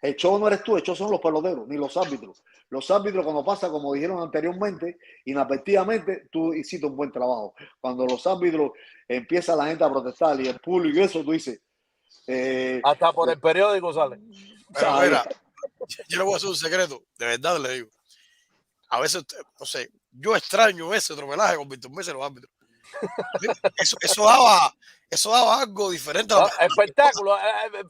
El show no eres tú, el show son los peloteros, ni los árbitros. Los árbitros, cuando pasa, como dijeron anteriormente, inadvertidamente, tú hiciste un buen trabajo. Cuando los árbitros empieza la gente a protestar y el público y eso, tú dices... hasta por el periódico sale. Pero mira, yo le voy a hacer un secreto, de verdad le digo. A veces, no sé, yo extraño ese tropelaje con Víctor Mesa y los árbitros. Eso daba algo diferente. Espectáculo,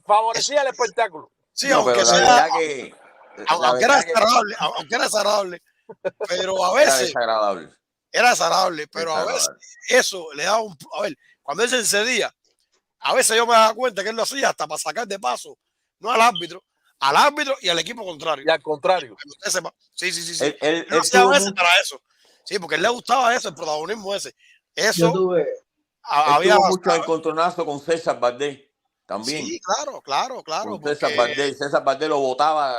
favorecía el espectáculo. Sí, aunque era desagradable, pero a veces era desagradable, pero a veces eso le daba a ver, cuando él se encendía, a veces yo me daba cuenta que él lo hacía hasta para sacar de paso, no al árbitro y al equipo contrario. Y al contrario. Sí. Él hacía a veces para eso. Sí, porque él le gustaba eso, el protagonismo ese. Eso había mucho encontronazo con César Valdés. también. Sí, claro. Con Porque César Valdés lo votaba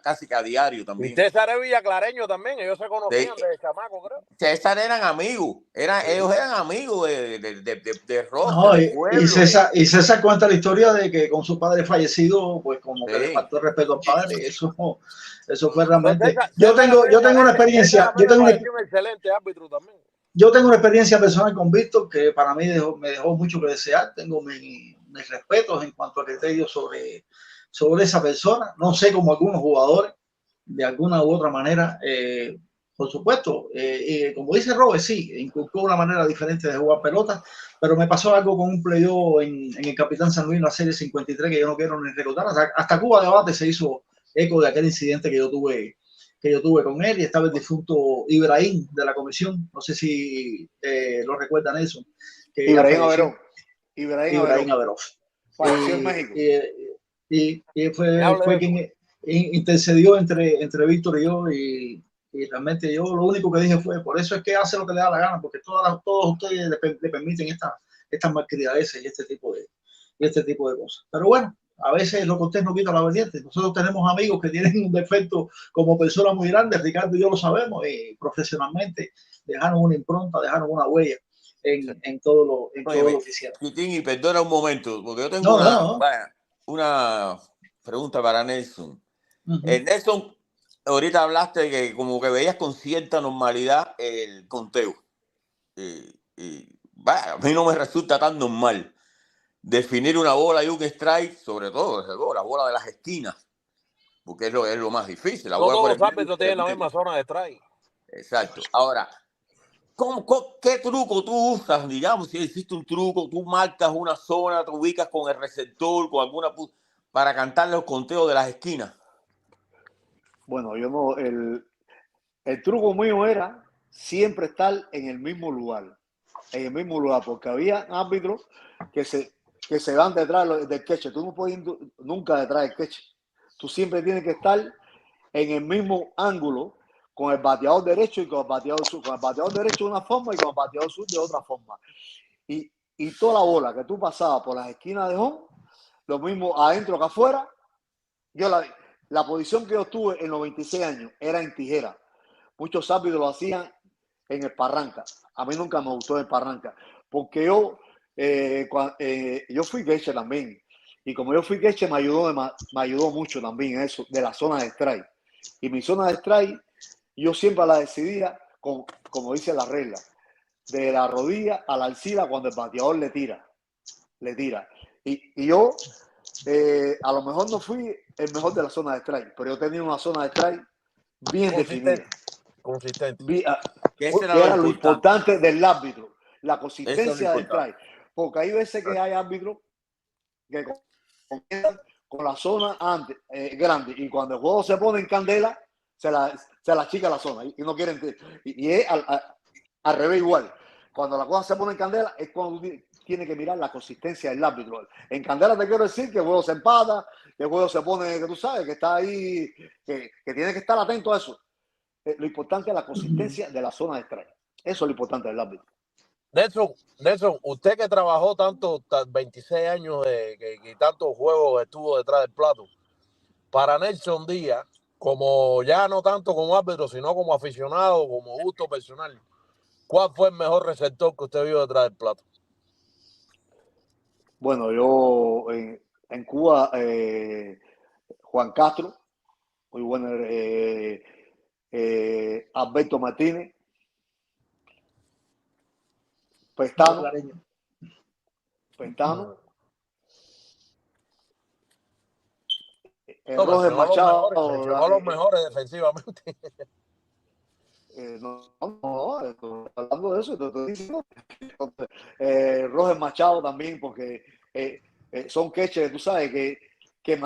casi que a diario Y también. César es villaclareño también, ellos se Sí. conocían desde chamaco, creo. César eran amigos, ellos eran amigos de roce, No, de pueblo. y César cuenta la historia de que con su padre fallecido, pues como que le Sí. faltó el respeto al padre. Eso fue Entonces, realmente. Yo César tengo una César experiencia, a mí me pareció un excelente árbitro también. yo tengo una experiencia personal con Víctor que para mí me dejó mucho que desear. Tengo mis respetos en cuanto a criterios sobre esa persona. No sé cómo algunos jugadores, de alguna u otra manera, por supuesto, como dice Robert, sí, inculcó una manera diferente de jugar pelota, pero me pasó algo con un playoff en el Capitán San Luis en la serie 53 que yo no quiero ni recordar. Hasta Cuba Debate se hizo eco de aquel incidente que yo tuve con él, y estaba el difunto Ibrahim de la comisión, no sé si lo recuerdan eso. Que Ibrahim Averov. Falleció en México. Y fue quien intercedió entre Víctor y yo, y realmente yo lo único que dije fue, por eso es que hace lo que le da la gana, porque todos ustedes le permiten estas malcriadeces y este tipo de cosas. Pero bueno, a veces lo cortés no quita la valiente. Nosotros tenemos amigos que tienen un defecto como persona muy grande, Ricardo y yo lo sabemos, y profesionalmente dejaron una impronta, dejaron una huella en todo lo que hicieron. Quitín, y perdona un momento, porque yo tengo una pregunta para Nelson. Nelson, ahorita hablaste de que como que veías con cierta normalidad el conteo. A mí no me resulta tan normal definir una bola y un strike, sobre todo la bola de las esquinas, porque es lo más difícil. No todos los árbitros tienen la misma zona de strike. Exacto. Ahora, ¿qué truco tú usas? Digamos, si existe un truco, tú marcas una zona, te ubicas con el receptor, con alguna para cantar los conteos de las esquinas. Bueno, yo no, el truco mío era siempre estar en el mismo lugar, porque había árbitros que se van detrás del catcher. Tú no puedes ir nunca detrás del catcher. Tú siempre tienes que estar en el mismo ángulo con el bateador derecho y con el bateador sur. Con el bateador derecho de una forma y con el bateador sur de otra forma. Y toda la bola que tú pasabas por las esquinas de home, lo mismo adentro que afuera. Yo la posición que yo tuve en los 26 años era en tijera. Muchos árbitros lo hacían en el parranca. A mí nunca me gustó el parranca, porque yo fui catcher también. Y como yo fui catcher, me ayudó mucho también eso de la zona de strike. Y mi zona de strike, yo siempre la decidía como dice la regla, de la rodilla a la alcila cuando el bateador le tira. Y yo, a lo mejor no fui el mejor de la zona de strike, pero yo tenía una zona de strike bien definida. Consistente. Que era lo importante del árbitro, la consistencia del strike. Porque hay veces que hay árbitros que comienzan con la zona antes, grande, y cuando el juego se pone en candela, se la chica la zona y no quieren. Y es al revés igual. Cuando la cosa se pone en candela es cuando tiene que mirar la consistencia del árbitro. En candela te quiero decir que el juego se empata, que el juego se pone, que tú sabes, que está ahí, que tiene que estar atento a eso. Lo importante es la consistencia de la zona de strike. Eso es lo importante del árbitro. Nelson, usted que trabajó 26 años y tantos juegos estuvo detrás del plato, para Nelson Díaz, como ya no tanto como árbitro, sino como aficionado, como gusto personal, ¿cuál fue el mejor receptor que usted vio detrás del plato? Bueno, yo en Cuba, Juan Castro, muy bueno, Alberto Martínez, Pestano, Roger Machado. Mencionó los mejores defensivamente. No, hablando de eso, te estoy diciendo. Roger Machado también, porque son catchers, tú sabes, que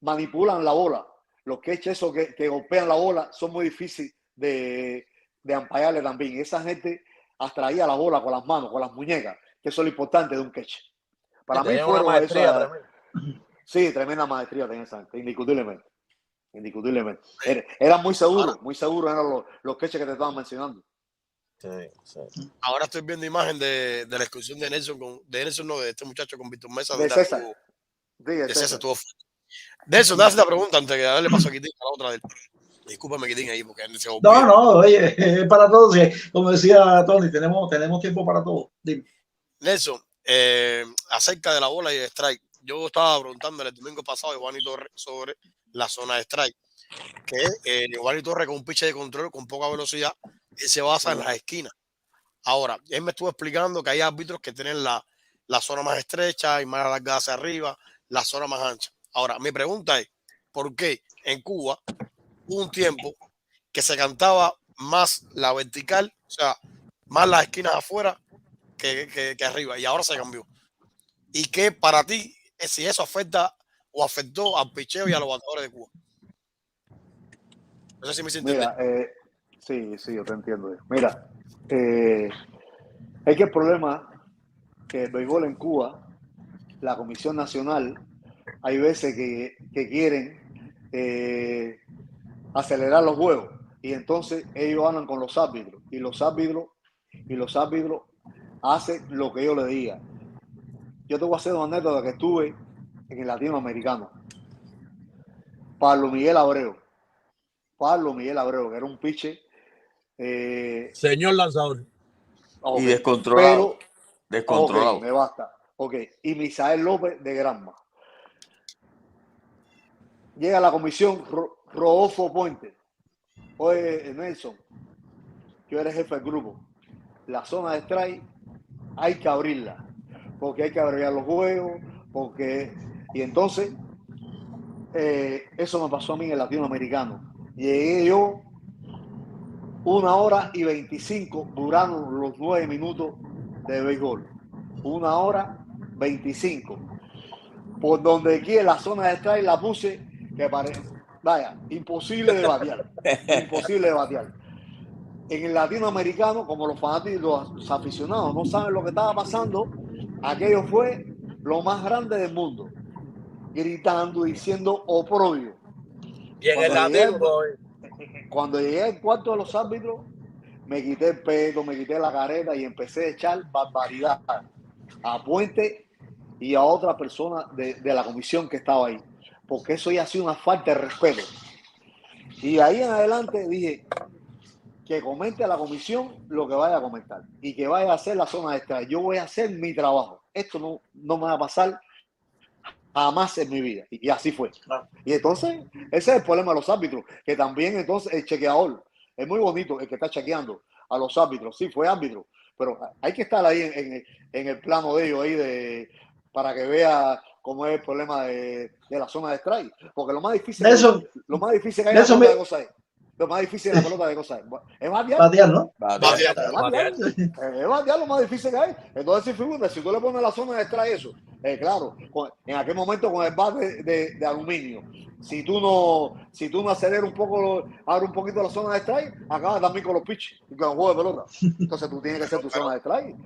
manipulan la bola. Los catchers esos que golpean la bola son muy difíciles de ampallarle también. Esa gente abstraía la bola con las manos, con las muñecas, que eso es lo importante de un catcher. Para mí fue una maestría tremenda. Sí, tremenda maestría tenía esa gente, indiscutiblemente. Era muy seguro eran los catchers que te estaban mencionando. Sí. Ahora estoy viendo imagen de la excursión de Nelson, de este muchacho con Víctor Mesa. De César. Sí, Ese estuvo fuerte. De eso, te hace la pregunta antes de darle paso a Quitín a la otra del. Discúlpame, Quitín, ahí, porque se No, no, oye, es para todos. Como decía Tony, tenemos tiempo para todos. Dime. Nelson, acerca de la bola y el strike, yo estaba preguntándole el domingo pasado a Giovanni Torres sobre la zona de strike, que Giovanni Torres con un pitch de control con poca velocidad, él se basa en las esquinas. Ahora, él me estuvo explicando que hay árbitros que tienen la zona más estrecha y más alargada hacia arriba, la zona más ancha. Ahora, mi pregunta es, ¿por qué en Cuba hubo un tiempo que se cantaba más la vertical, o sea, más las esquinas afuera que arriba, y ahora se cambió? ¿Y qué para ti, si eso afecta o afectó al picheo y a los bateadores de Cuba? No sé si me hice entender. Mira, sí, yo te entiendo. Mira, es que el problema que el béisbol en Cuba, la Comisión Nacional, hay veces que quieren acelerar los juegos y entonces ellos hablan con los árbitros y los árbitros hacen lo que yo les diga. Yo te voy a hacer una anécdota que estuve en el latinoamericano. Pablo Miguel Abreu, que era un pitcher. Señor lanzador. Okay, y descontrolado. Pero, descontrolado. Ok, me basta. Ok, y Misael López de Granma. Llega a la comisión Rodolfo Puente. Oye, Nelson, tú eres jefe del grupo. La zona de strike hay que abrirla, porque hay que abreviar los juegos, y entonces eso me pasó a mí en el latinoamericano. Llegué yo 1 hora y 25, duraron los 9 minutos de béisbol. 1 hora 25. Por donde quiera la zona de strike la puse que parece, vaya, imposible de batear. Imposible de batear. En el latinoamericano, como los fanáticos, los aficionados no saben lo que estaba pasando, aquello fue lo más grande del mundo. Gritando, diciendo oprobio. Y en el latino, cuando llegué al cuarto de los árbitros, me quité el pelo, me quité la careta y empecé a echar barbaridad a Puente y a otra persona de la comisión que estaba ahí. Porque eso ya ha sido una falta de respeto. Y ahí en adelante dije que comente a la comisión lo que vaya a comentar y que vaya a hacer la zona de strike. Yo voy a hacer mi trabajo. Esto no me va a pasar jamás en mi vida. Y así fue. Y entonces, ese es el problema de los árbitros, que también entonces el chequeador, es muy bonito el que está chequeando a los árbitros. Sí, fue árbitro, pero hay que estar ahí en el plano de ellos, ahí para que vea cómo es el problema de la zona de strike. Porque lo más difícil que hay en la pelota de cosas es. Lo más difícil en la pelota de cosas es batear. Batear, ¿no? Es batear lo más difícil que hay. Entonces, si tú le pones la zona de strike eso, claro, en aquel momento con el bate de aluminio, si tú no aceleras un poco, abres un poquito la zona de strike, acabas también con los pitches y con el juego de pelota. Entonces tú tienes que hacer tu zona de strike.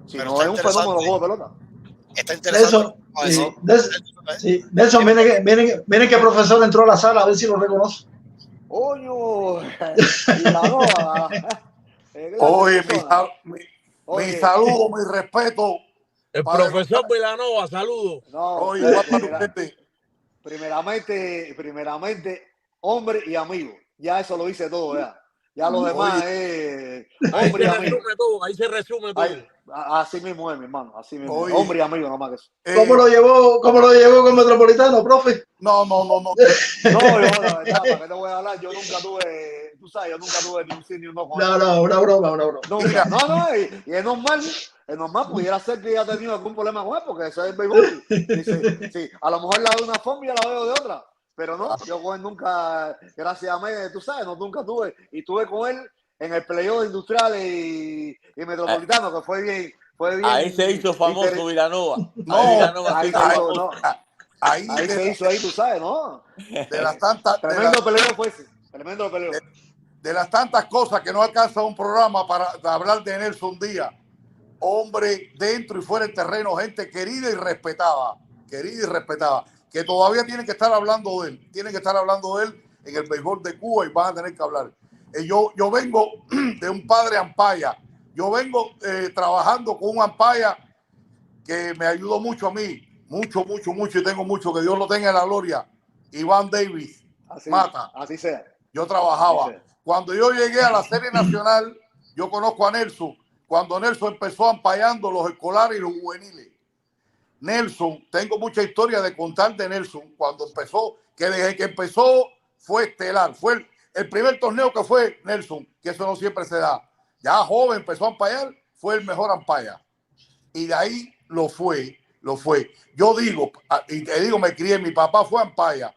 Si no, es un fenómeno el juego de pelota. Está interesante. Nelson, miren que profesor entró a la sala, a ver si lo reconoce. Coño, Vilanova. Oye, mi saludo, mi respeto. El profesor Vilanova, saludo. No, oye, primeramente, hombre y amigo. Ya eso lo dice todo, ya lo demás es hombre y amigo. Ahí se resume todo. Así mismo es, mi hermano. Así mismo. Oye, hombre y amigo, nomás que eso. ¿Cómo lo llevó con Metropolitano, profe? No. No, yo, la verdad, ¿para qué te voy a hablar? Yo nunca tuve, tú sabes, ni un sí ni un no. No, una broma. Nunca. No, y es normal, pudiera ser que haya tenido algún problema con él, porque eso es el béisbol. Sí, a lo mejor la veo de una forma y ya la veo de otra. Pero no, yo con él nunca, gracias a mí, tú sabes, nunca tuve. Y tuve con él en el playoff Industrial y Metropolitano, que fue bien. Ahí se hizo famoso Vilanova. Ahí se hizo, tú sabes, ¿no? De las tantas. Tremendo peleo fue ese. Tremendo peleo. De las tantas cosas que no alcanza un programa para hablar de Nelson Díaz. Hombre, dentro y fuera del terreno, gente querida y respetada. Que todavía tienen que estar hablando de él. Tienen que estar hablando de él en el béisbol de Cuba y van a tener que hablar. Yo vengo de un padre ampaya. Yo vengo trabajando con un ampaya que me ayudó mucho a mí mucho, y tengo mucho, que Dios lo tenga en la gloria, Iván Davis, Mata. Así sea. Yo trabajaba. Así sea. Cuando yo llegué a la Serie Nacional, yo conozco a Nelson, cuando Nelson empezó ampallando los escolares y los juveniles. Nelson, tengo mucha historia de contar de Nelson, cuando empezó, que desde que empezó fue estelar, fue el primer torneo que fue Nelson, que eso no siempre se da. Ya joven empezó a ampallar, fue el mejor ampalla. Y de ahí lo fue. Yo digo, y te digo, me crié, mi papá fue ampalla.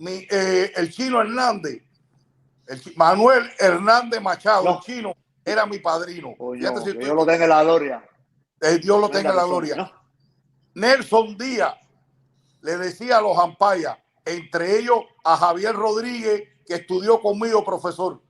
El Chino Hernández, Manuel Hernández Machado, el Chino, era mi padrino. Dios lo tenga en la gloria. Dios lo tenga en la gloria. No. Nelson Díaz le decía a los ampallas, entre ellos a Javier Rodríguez, que estudió conmigo, profesor,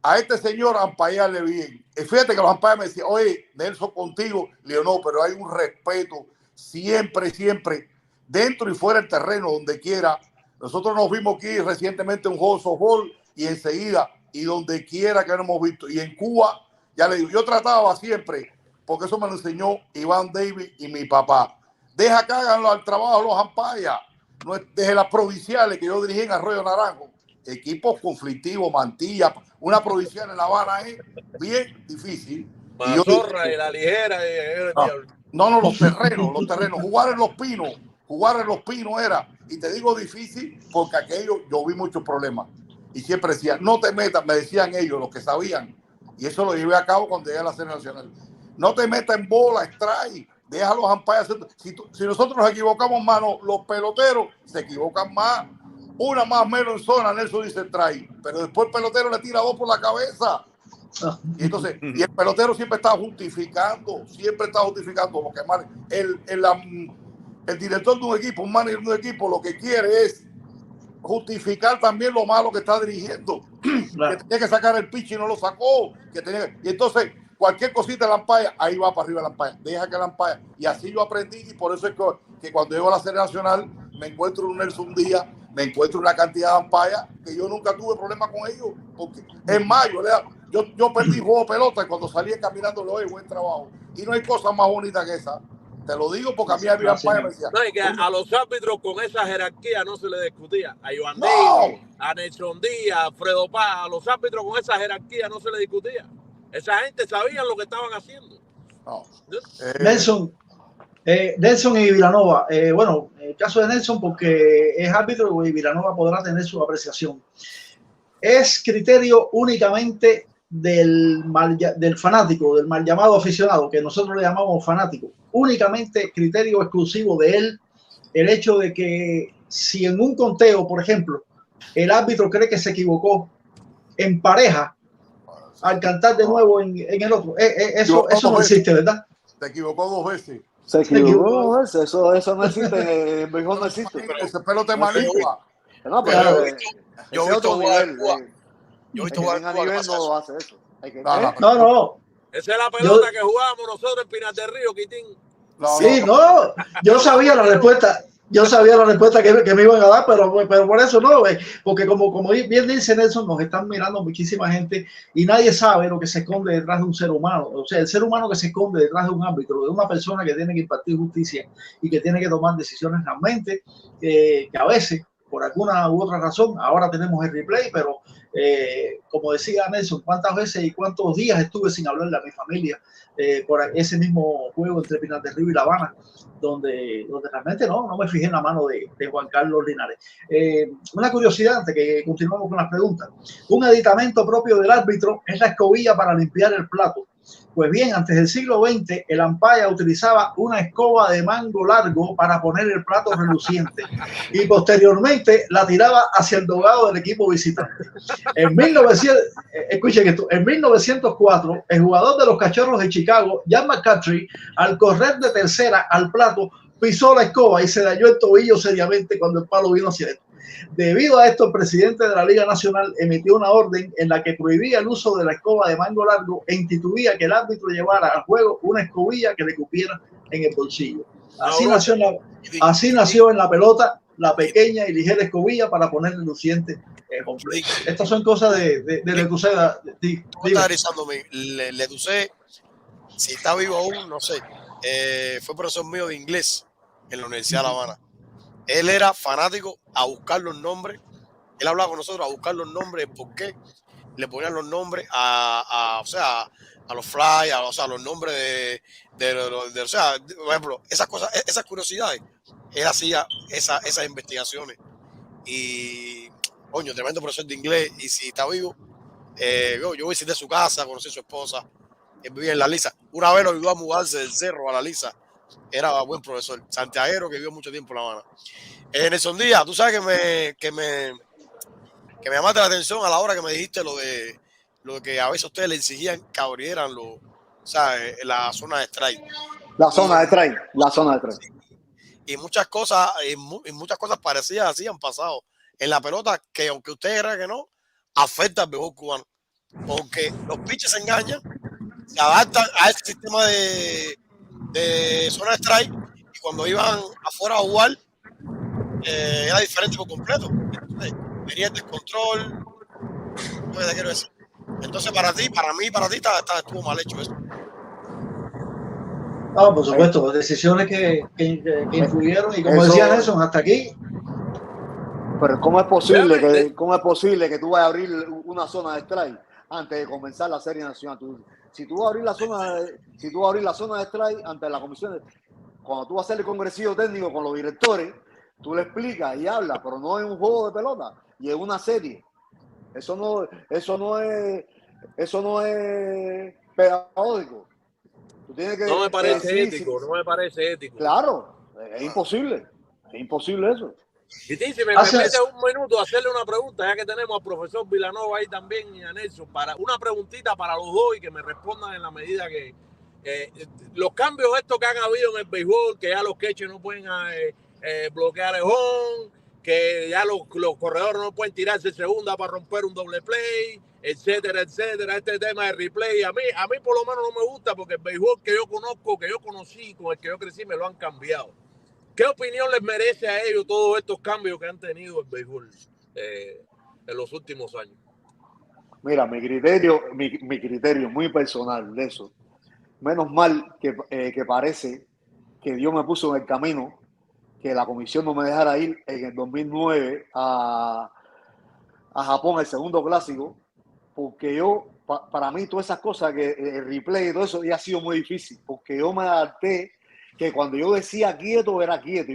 a este señor ampallarle bien. Y fíjate que los ampallas me decían, oye, Nelson contigo. Le digo, no, pero hay un respeto siempre, dentro y fuera del terreno, donde quiera. Nosotros nos vimos aquí recientemente un juego de softball y enseguida, y donde quiera que lo hemos visto. Y en Cuba, ya le digo, yo trataba siempre, porque eso me lo enseñó Iván Davis y mi papá. Deja que hagan el trabajo los ampallas. No es, desde las provinciales que yo dirigí en Arroyo Naranjo, equipos conflictivos, Mantilla, una provincial en La Habana es bien difícil. Mazorra y la ligera. No, los terrenos. Jugar en los pinos era, y te digo difícil, porque aquello yo vi muchos problemas. Y siempre decían, no te metas, me decían ellos, los que sabían. Y eso lo llevé a cabo cuando llegué a la Serie Nacional. No te metas en bola, strike, deja a los ampallas. Si nosotros nos equivocamos más, los peloteros se equivocan más. Una más menos en zona, Nelson dice strike. Pero después el pelotero le tira 2 por la cabeza. Y entonces, y el pelotero siempre está justificando, porque el director de un equipo, un manager de un equipo, lo que quiere es justificar también lo malo que está dirigiendo. Claro. Que tenía que sacar el pitch y no lo sacó. Y entonces, cualquier cosita de la ampalla, ahí va para arriba la ampalla. Deja que la ampalla. Y así yo aprendí, y por eso es que cuando llego a la Serie Nacional, me encuentro un Nelson Díaz, me encuentro una cantidad de ampallas que yo nunca tuve problema con ellos. Porque en mayo, yo perdí juego de pelota y cuando salí caminando lo buen trabajo. Y no hay cosa más bonita que esa. Te lo digo porque a mí había ampallas me decía. No, y que a los árbitros con esa jerarquía no se le discutía. A Iván Davis, a Nelson Díaz, a Fredo Paz, a los árbitros con esa jerarquía no se le discutía. Esa gente sabía lo que estaban haciendo. Nelson y Vilanova. Bueno, el caso de Nelson, porque es árbitro y Vilanova podrá tener su apreciación. Es criterio únicamente del fanático, del mal llamado aficionado, que nosotros le llamamos fanático. Únicamente criterio exclusivo de él, el hecho de que si en un conteo, por ejemplo, el árbitro cree que se equivocó en pareja, al cantar de nuevo en el otro, eso no existe, ¿verdad? Se equivocó 2 veces. Se equivocó 2 veces, eso no existe, mejor no existe. Ese pelo te manipula. No, pero yo he visto jugar a nivel no lo hace eso. No. Esa es la pelota que jugábamos nosotros en Pinar del Río, Quitín. Yo sabía la respuesta. Que me iban a dar, pero por eso no, porque como bien dice Nelson, nos están mirando muchísima gente y nadie sabe lo que se esconde detrás de un ser humano. O sea, el ser humano que se esconde detrás de un árbitro, de una persona que tiene que impartir justicia y que tiene que tomar decisiones realmente, que a veces, por alguna u otra razón, ahora tenemos el replay, pero como decía Nelson, cuántas veces y cuántos días estuve sin hablarle a mi familia por ese mismo juego entre Pinar del Río y La Habana, donde realmente no me fijé en la mano de Juan Carlos Linares. Una curiosidad antes que continuamos con las preguntas. Un aditamento propio del árbitro es la escobilla para limpiar el plato. Pues bien, antes del siglo XX, el ampaya utilizaba una escoba de mango largo para poner el plato reluciente y posteriormente la tiraba hacia el dogado del equipo visitante. En 1904, el jugador de los Cachorros de Chicago, Jan McCaffrey, al correr de tercera al plato, pisó la escoba y se dañó el tobillo seriamente cuando el palo vino hacia él. Debido a esto, el presidente de la Liga Nacional emitió una orden en la que prohibía el uso de la escoba de mango largo e instituía que el árbitro llevara al juego una escobilla que le cupiera en el bolsillo. Así nació en la pelota la pequeña y ligera escobilla para poner reluciente completo. Estas son cosas de Ledusé. Ledusé, si está vivo aún, no sé. Fue profesor mío de inglés en la Universidad de La Habana. Él era fanático a buscar los nombres. Él hablaba con nosotros a buscar los nombres, por qué le ponían los nombres o sea, a los fly, o sea, los nombres o sea, por ejemplo, esas cosas, esas curiosidades. Él hacía esas investigaciones. Y, coño, tremendo profesor de inglés. Y si está vivo, yo visité su casa, conocí a su esposa. Él vivía en La Lisa. Una vez lo ayudó a mudarse del Cerro a La Lisa. Era buen profesor. Santiaguero que vivió mucho tiempo en La Habana. Nelson Díaz, tú sabes que me llamaste la atención a la hora que me dijiste lo de que a veces ustedes le exigían que abrieran la zona de strike. La zona de strike. Y muchas cosas, parecidas así han pasado en la pelota, que aunque usted crea que no, afecta al béisbol cubano. Porque los pitchers se engañan, se adaptan a ese sistema de zona de strike, y cuando iban afuera a jugar, era diferente por completo. Entonces, venía el descontrol. ¿Qué te quiero decir? Entonces, para ti estuvo mal hecho eso. No, por supuesto, decisiones que influyeron, y como decía Nelson, hasta aquí. Pero ¿cómo es posible que tú vayas a abrir una zona de strike antes de comenzar la Serie Nacional? Si tú vas a abrir la zona de strike ante la comisión, cuando tú vas a hacer el congresillo técnico con los directores, tú le explicas y hablas, pero no en un juego de pelota y en una serie. Eso no es pedagógico. No me parece ético, no me parece ético. Claro, es imposible eso. Y si me permite un minuto hacerle una pregunta, ya que tenemos al profesor Vilanova ahí también y a Nelson, para una preguntita para los dos y que me respondan en la medida que los cambios estos que han habido en el béisbol, que ya los catchers no pueden bloquear el home, que ya los corredores no pueden tirarse segunda para romper un doble play, etcétera, etcétera. Este tema de replay, a mí por lo menos no me gusta, porque el béisbol que yo conozco, que yo conocí, con el que yo crecí, me lo han cambiado. ¿Qué opinión les merece a ellos todos estos cambios que han tenido el béisbol en los últimos años? Mira, mi criterio muy personal de eso. Menos mal que parece que Dios me puso en el camino, que la comisión no me dejara ir en el 2009 a Japón, el segundo clásico, porque para mí todas esas cosas, que el replay y todo eso, ya ha sido muy difícil, porque yo me adapté que cuando yo decía quieto, era quieto,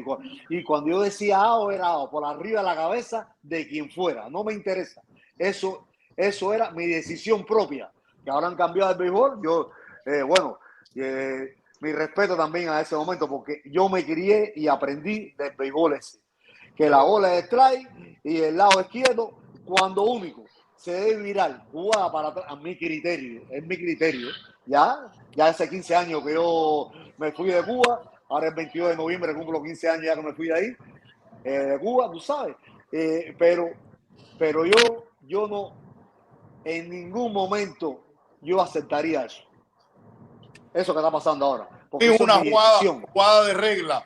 y cuando yo decía AO, era AO, por arriba de la cabeza de quien fuera, no me interesa. Eso era mi decisión propia, que ahora han cambiado el béisbol. Mi respeto también a ese momento, porque yo me crié y aprendí del béisbol ese, que la bola es strike y el lado es quieto, cuando único se debe virar jugada para atrás, es mi criterio, ya hace 15 años que yo me fui de Cuba, ahora el 22 de noviembre cumplo 15 años ya que me fui de ahí, de Cuba, tú sabes, pero yo no, en ningún momento yo aceptaría eso que está pasando ahora. Sí, una jugada de regla,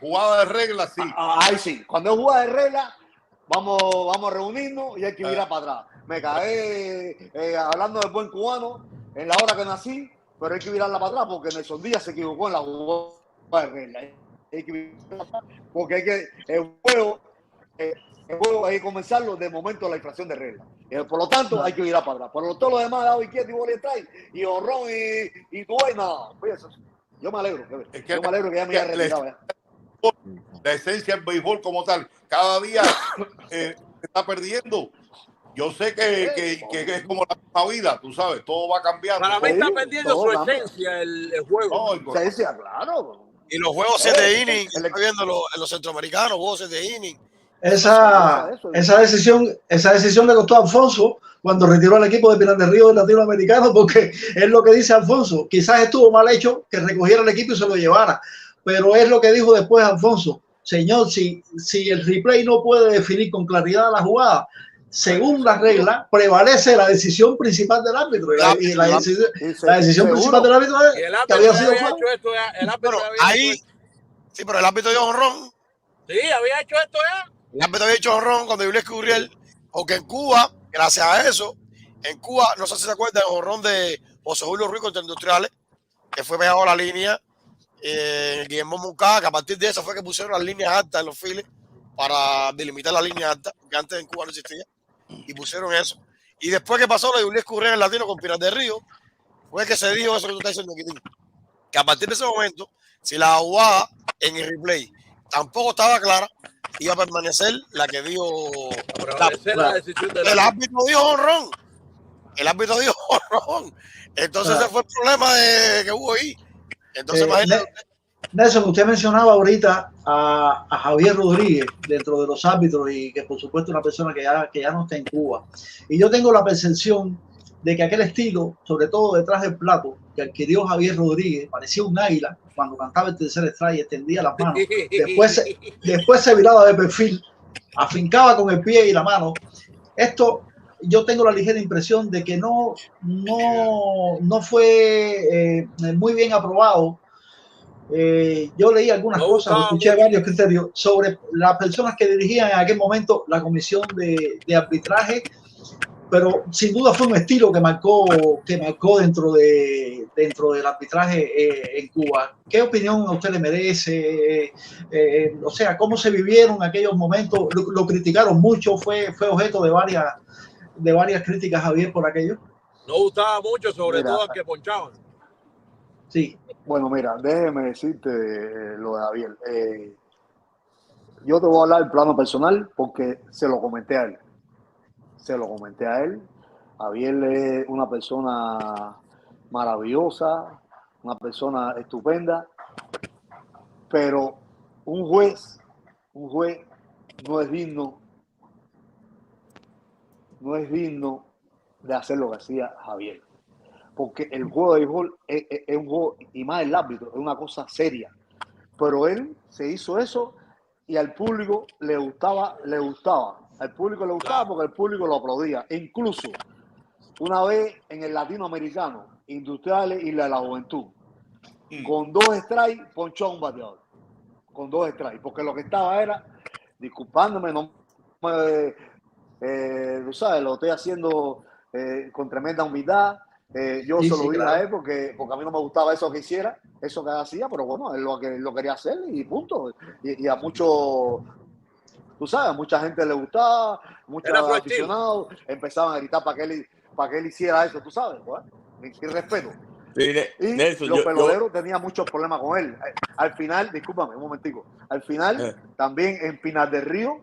sí. Ahí sí, cuando es jugada de regla, vamos a reunirnos y hay que virar para atrás. Me caí hablando del buen cubano en la hora que nací, pero hay que virarla para atrás porque Nelson Díaz se equivocó en la jugada de regla. Hay que virarla para atrás porque el juego hay que comenzarlo de momento de la infracción de regla. Por lo tanto, hay que virar para atrás. Por todo lo demás, dado izquierdo y bola y trae, y horrón y tú y nada. Yo me alegro. Yo me alegro que ya me haya retirado. La esencia del béisbol como tal, cada día se está perdiendo. Yo sé que es como la vida, tú sabes, todo va cambiando. Para mí está perdiendo su esencia el juego. No, esencia, claro. Y los juegos 7 innings, estoy viendo los centroamericanos, juegos 7 innings. Esa decisión le costó a Alfonso cuando retiró al equipo de Pinar del Río del Latinoamericano, porque es lo que dice Alfonso. Quizás estuvo mal hecho que recogiera el equipo y se lo llevara, pero es lo que dijo después Alfonso. Señor, si el replay no puede definir con claridad la jugada, según la regla, prevalece la decisión principal del árbitro. La decisión principal del árbitro es que había sido Sí, pero el árbitro dio jonrón. Sí, había hecho esto ya. El árbitro había hecho jonrón cuando Julián Gurriel, porque en Cuba, gracias a eso, no sé si se acuerdan del jonrón de José Julio Ruiz contra Industriales, que fue pegado a la línea Guillermo Moncada, que a partir de eso fue que pusieron las líneas altas en los files para delimitar las líneas altas, que antes en Cuba no existía, y pusieron eso. Y después que pasó lo de Julián Currea en el Latino con Pinar del Río, fue que se dijo eso que tú estás diciendo, Quitín, que a partir de ese momento, si la jugada en el replay tampoco estaba clara, iba a permanecer la que dijo la decisión del el árbitro dijo honrón. El árbitro dijo honrón. Entonces ese fue el problema que hubo ahí. Entonces, Nelson, usted mencionaba ahorita a Javier Rodríguez dentro de los árbitros y que por supuesto una persona que ya no está en Cuba. Y yo tengo la percepción de que aquel estilo, sobre todo detrás del plato, que adquirió Javier Rodríguez, parecía un águila cuando cantaba el tercer strike y extendía las manos. Después se viraba de perfil, afincaba con el pie y la mano. Esto, yo tengo la ligera impresión de que no fue muy bien aprobado. Yo leí algunas cosas, escuché varios criterios sobre las personas que dirigían en aquel momento la comisión de arbitraje, pero sin duda fue un estilo que marcó dentro del arbitraje en Cuba. ¿Qué opinión a usted le merece? O sea, ¿cómo se vivieron aquellos momentos? Lo criticaron mucho, fue objeto de varias críticas, Javier, por aquello. No gustaba mucho, sobre todo al que ponchaban. Sí. Bueno, mira, déjeme decirte lo de Javier. Yo te voy a hablar del plano personal porque se lo comenté a él. Javier es una persona maravillosa, una persona estupenda, pero un juez no es digno de hacer lo que hacía Javier. Porque el juego de béisbol es un juego, y más el árbitro, es una cosa seria. Pero él se hizo eso y al público le gustaba. Al público le gustaba porque el público lo aplaudía. E incluso una vez en el latinoamericano, Industriales y la Juventud, con 2 strikes, ponchó a un bateador. Con 2 strikes. Porque lo que estaba era, disculpándome, tú sabes, lo estoy haciendo con tremenda humildad. Yo se lo dije a él porque a mí no me gustaba eso que hiciera, eso que hacía, pero bueno, él lo quería hacer y punto. Y a muchos, tú sabes, a mucha gente le gustaba, muchos aficionados empezaban a gritar para que él hiciera eso, tú sabes, pues, y respeto. Y Nelson, los peloteros tenían muchos problemas con él. Al final, discúlpame un momentico, al final también en Pinar del Río,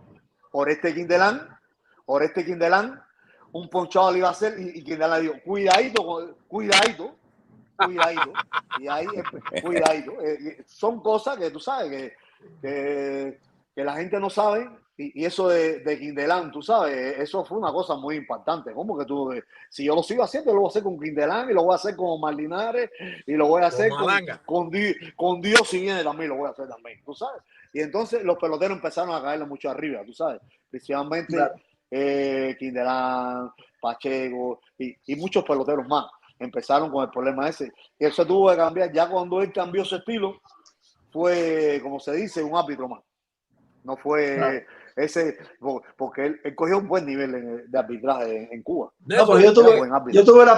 Oreste Quindelán, un ponchado le iba a hacer y Quindelán le dijo, cuidadito. Y ahí, cuidadito. Son cosas que tú sabes que la gente no sabe. Y eso de Quindelán, tú sabes, eso fue una cosa muy impactante. ¿Cómo que tú? Si yo lo sigo haciendo, lo voy a hacer con Quindelán y lo voy a hacer con Omar Linares y lo voy a hacer con Dios si viene también, lo voy a hacer también, tú sabes. Y entonces los peloteros empezaron a caerle mucho arriba, tú sabes. Principalmente Quindelán, Pacheco y muchos peloteros más empezaron con el problema ese. Y eso tuvo que cambiar. Ya cuando él cambió su estilo, fue, como se dice, un árbitro más. No fue ese, porque él cogió un buen nivel de arbitraje en Cuba. No, pero yo tuve la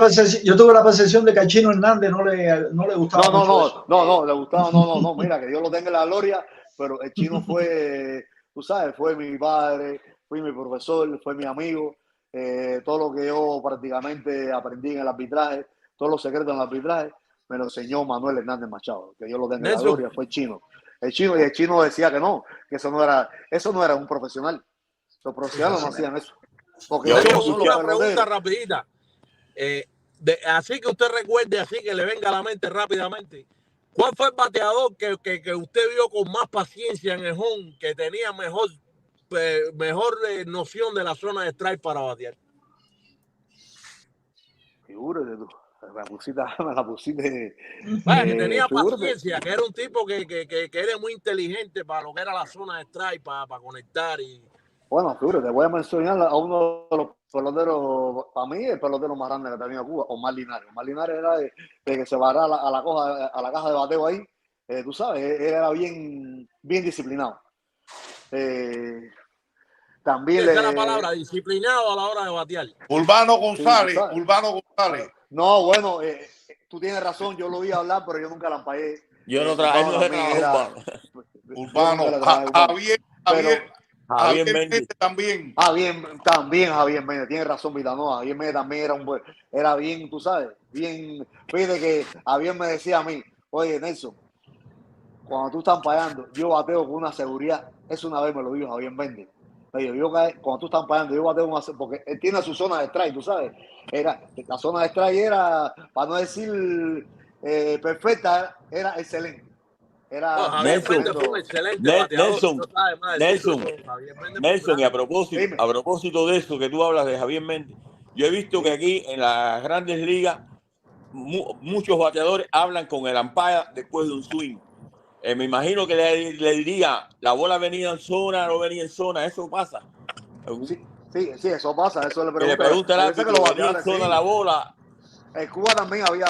percepción de que a Chino Hernández no le gustaba. No, le gustaba, no, mira, que Dios lo tenga en la gloria, pero el Chino fue, tú sabes, fue mi padre, fue mi profesor, fue mi amigo. Todo lo que yo prácticamente aprendí en el arbitraje, todos los secretos en el arbitraje, me lo enseñó Manuel Hernández Machado, que Dios lo tenga en la gloria, fue el Chino. El chino decía que no, que eso no era un profesional. Los profesionales no hacían eso. Porque una pregunta rapidita. Así que usted recuerde, así que le venga a la mente rápidamente. ¿Cuál fue el bateador que usted vio con más paciencia en el home, que tenía mejor noción de la zona de strike para batear? Figúrate tú. Me la pusiste. Que tenía paciencia, que era un tipo que era muy inteligente para lo que era la zona de strike, para conectar. Bueno, fíjate, te voy a mencionar a uno de los peloteros, para mí el pelotero más grande que tenía Cuba, Omar Linares. Omar Linares era de que se parara a la caja de bateo ahí, tú sabes, él era bien disciplinado. También esa es la palabra, disciplinado a la hora de batear. Urbano González. No, bueno, tú tienes razón, yo lo oí hablar, pero yo nunca la ampallé. Yo no trabajo, no también trabajo Urbano. Yo nunca le trabajé a Urbano. Javier Mendes. Méndez también. También Javier Méndez, tiene razón, Vitanova. Javier Méndez también era bien, tú sabes, bien. Fíjate que Javier me decía a mí, oye, Nelson, cuando tú estás pagando, yo bateo con una seguridad. Eso una vez me lo dijo Javier Méndez. Me dijo, cuando tú estás pagando, yo bateo con una seguridad, porque él tiene su zona de strike, tú sabes. La zona de strike era, para no decir perfecta, era excelente. Javier Méndez fue un excelente bateador. Nelson, y a propósito de eso que tú hablas de Javier Méndez, yo he visto que aquí en las grandes ligas muchos bateadores hablan con el umpire después de un swing. Me imagino que le diría, la bola venía en zona, no venía en zona, eso pasa. Sí, eso pasa, eso le le pregunta al árbitro, venía en zona la bola. En Cuba también había,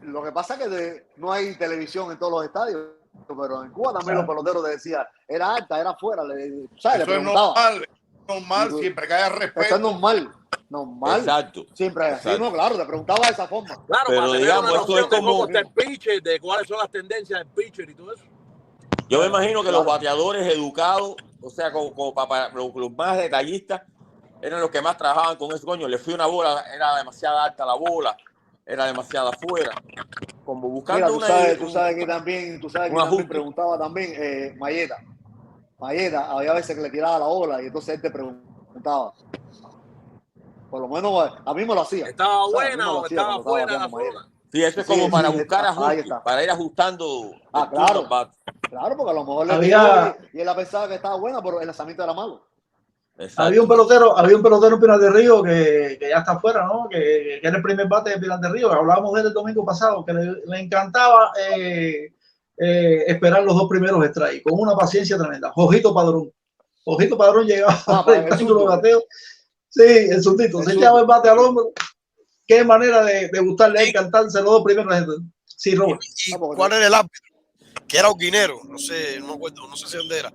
lo que pasa es que no hay televisión en todos los estadios, pero en Cuba también los peloteros te decían, era alta, era fuera, ¿sabes? Eso le preguntaba. Es normal, siempre que haya respeto. Eso es normal. Exacto. Siempre es así, no, claro, te preguntaba de esa forma. Claro, pero para digamos, tener eso es como cómo está el pitcher, de cuáles son las tendencias del pitcher y todo eso. Yo me imagino que los bateadores educados, o sea, como para los más detallistas, eran los que más trabajaban con eso. Coño, le fui una bola, era demasiado alta la bola, era demasiado afuera. Como buscando tú sabes que también preguntaba también Mayeta, había veces que le tiraba la bola y entonces él te preguntaba. Por lo menos a mí me lo hacía. ¿Estaba buena o estaba fuera la bola? Sí, eso es como para buscar ajustes, para ir ajustando. Claro, porque a lo mejor le y él pensaba que estaba buena, pero el lanzamiento era malo. Exacto. Había un pelotero en Pinar del Río que ya está afuera, ¿no? Que era el primer bate de Pinar del Río, que hablábamos de él el domingo pasado, que le encantaba esperar los dos primeros strikes, con una paciencia tremenda. Ojito Padrón llegaba al rectángulo de bateo. Sí, el zurdito, se echaba el bate al hombro. Qué manera de gustarle a él cantarse los dos primeros. Sí, Robert. ¿Y cuál era el árbitro? Que era Oquinero, no sé, no me acuerdo, no sé si dónde era.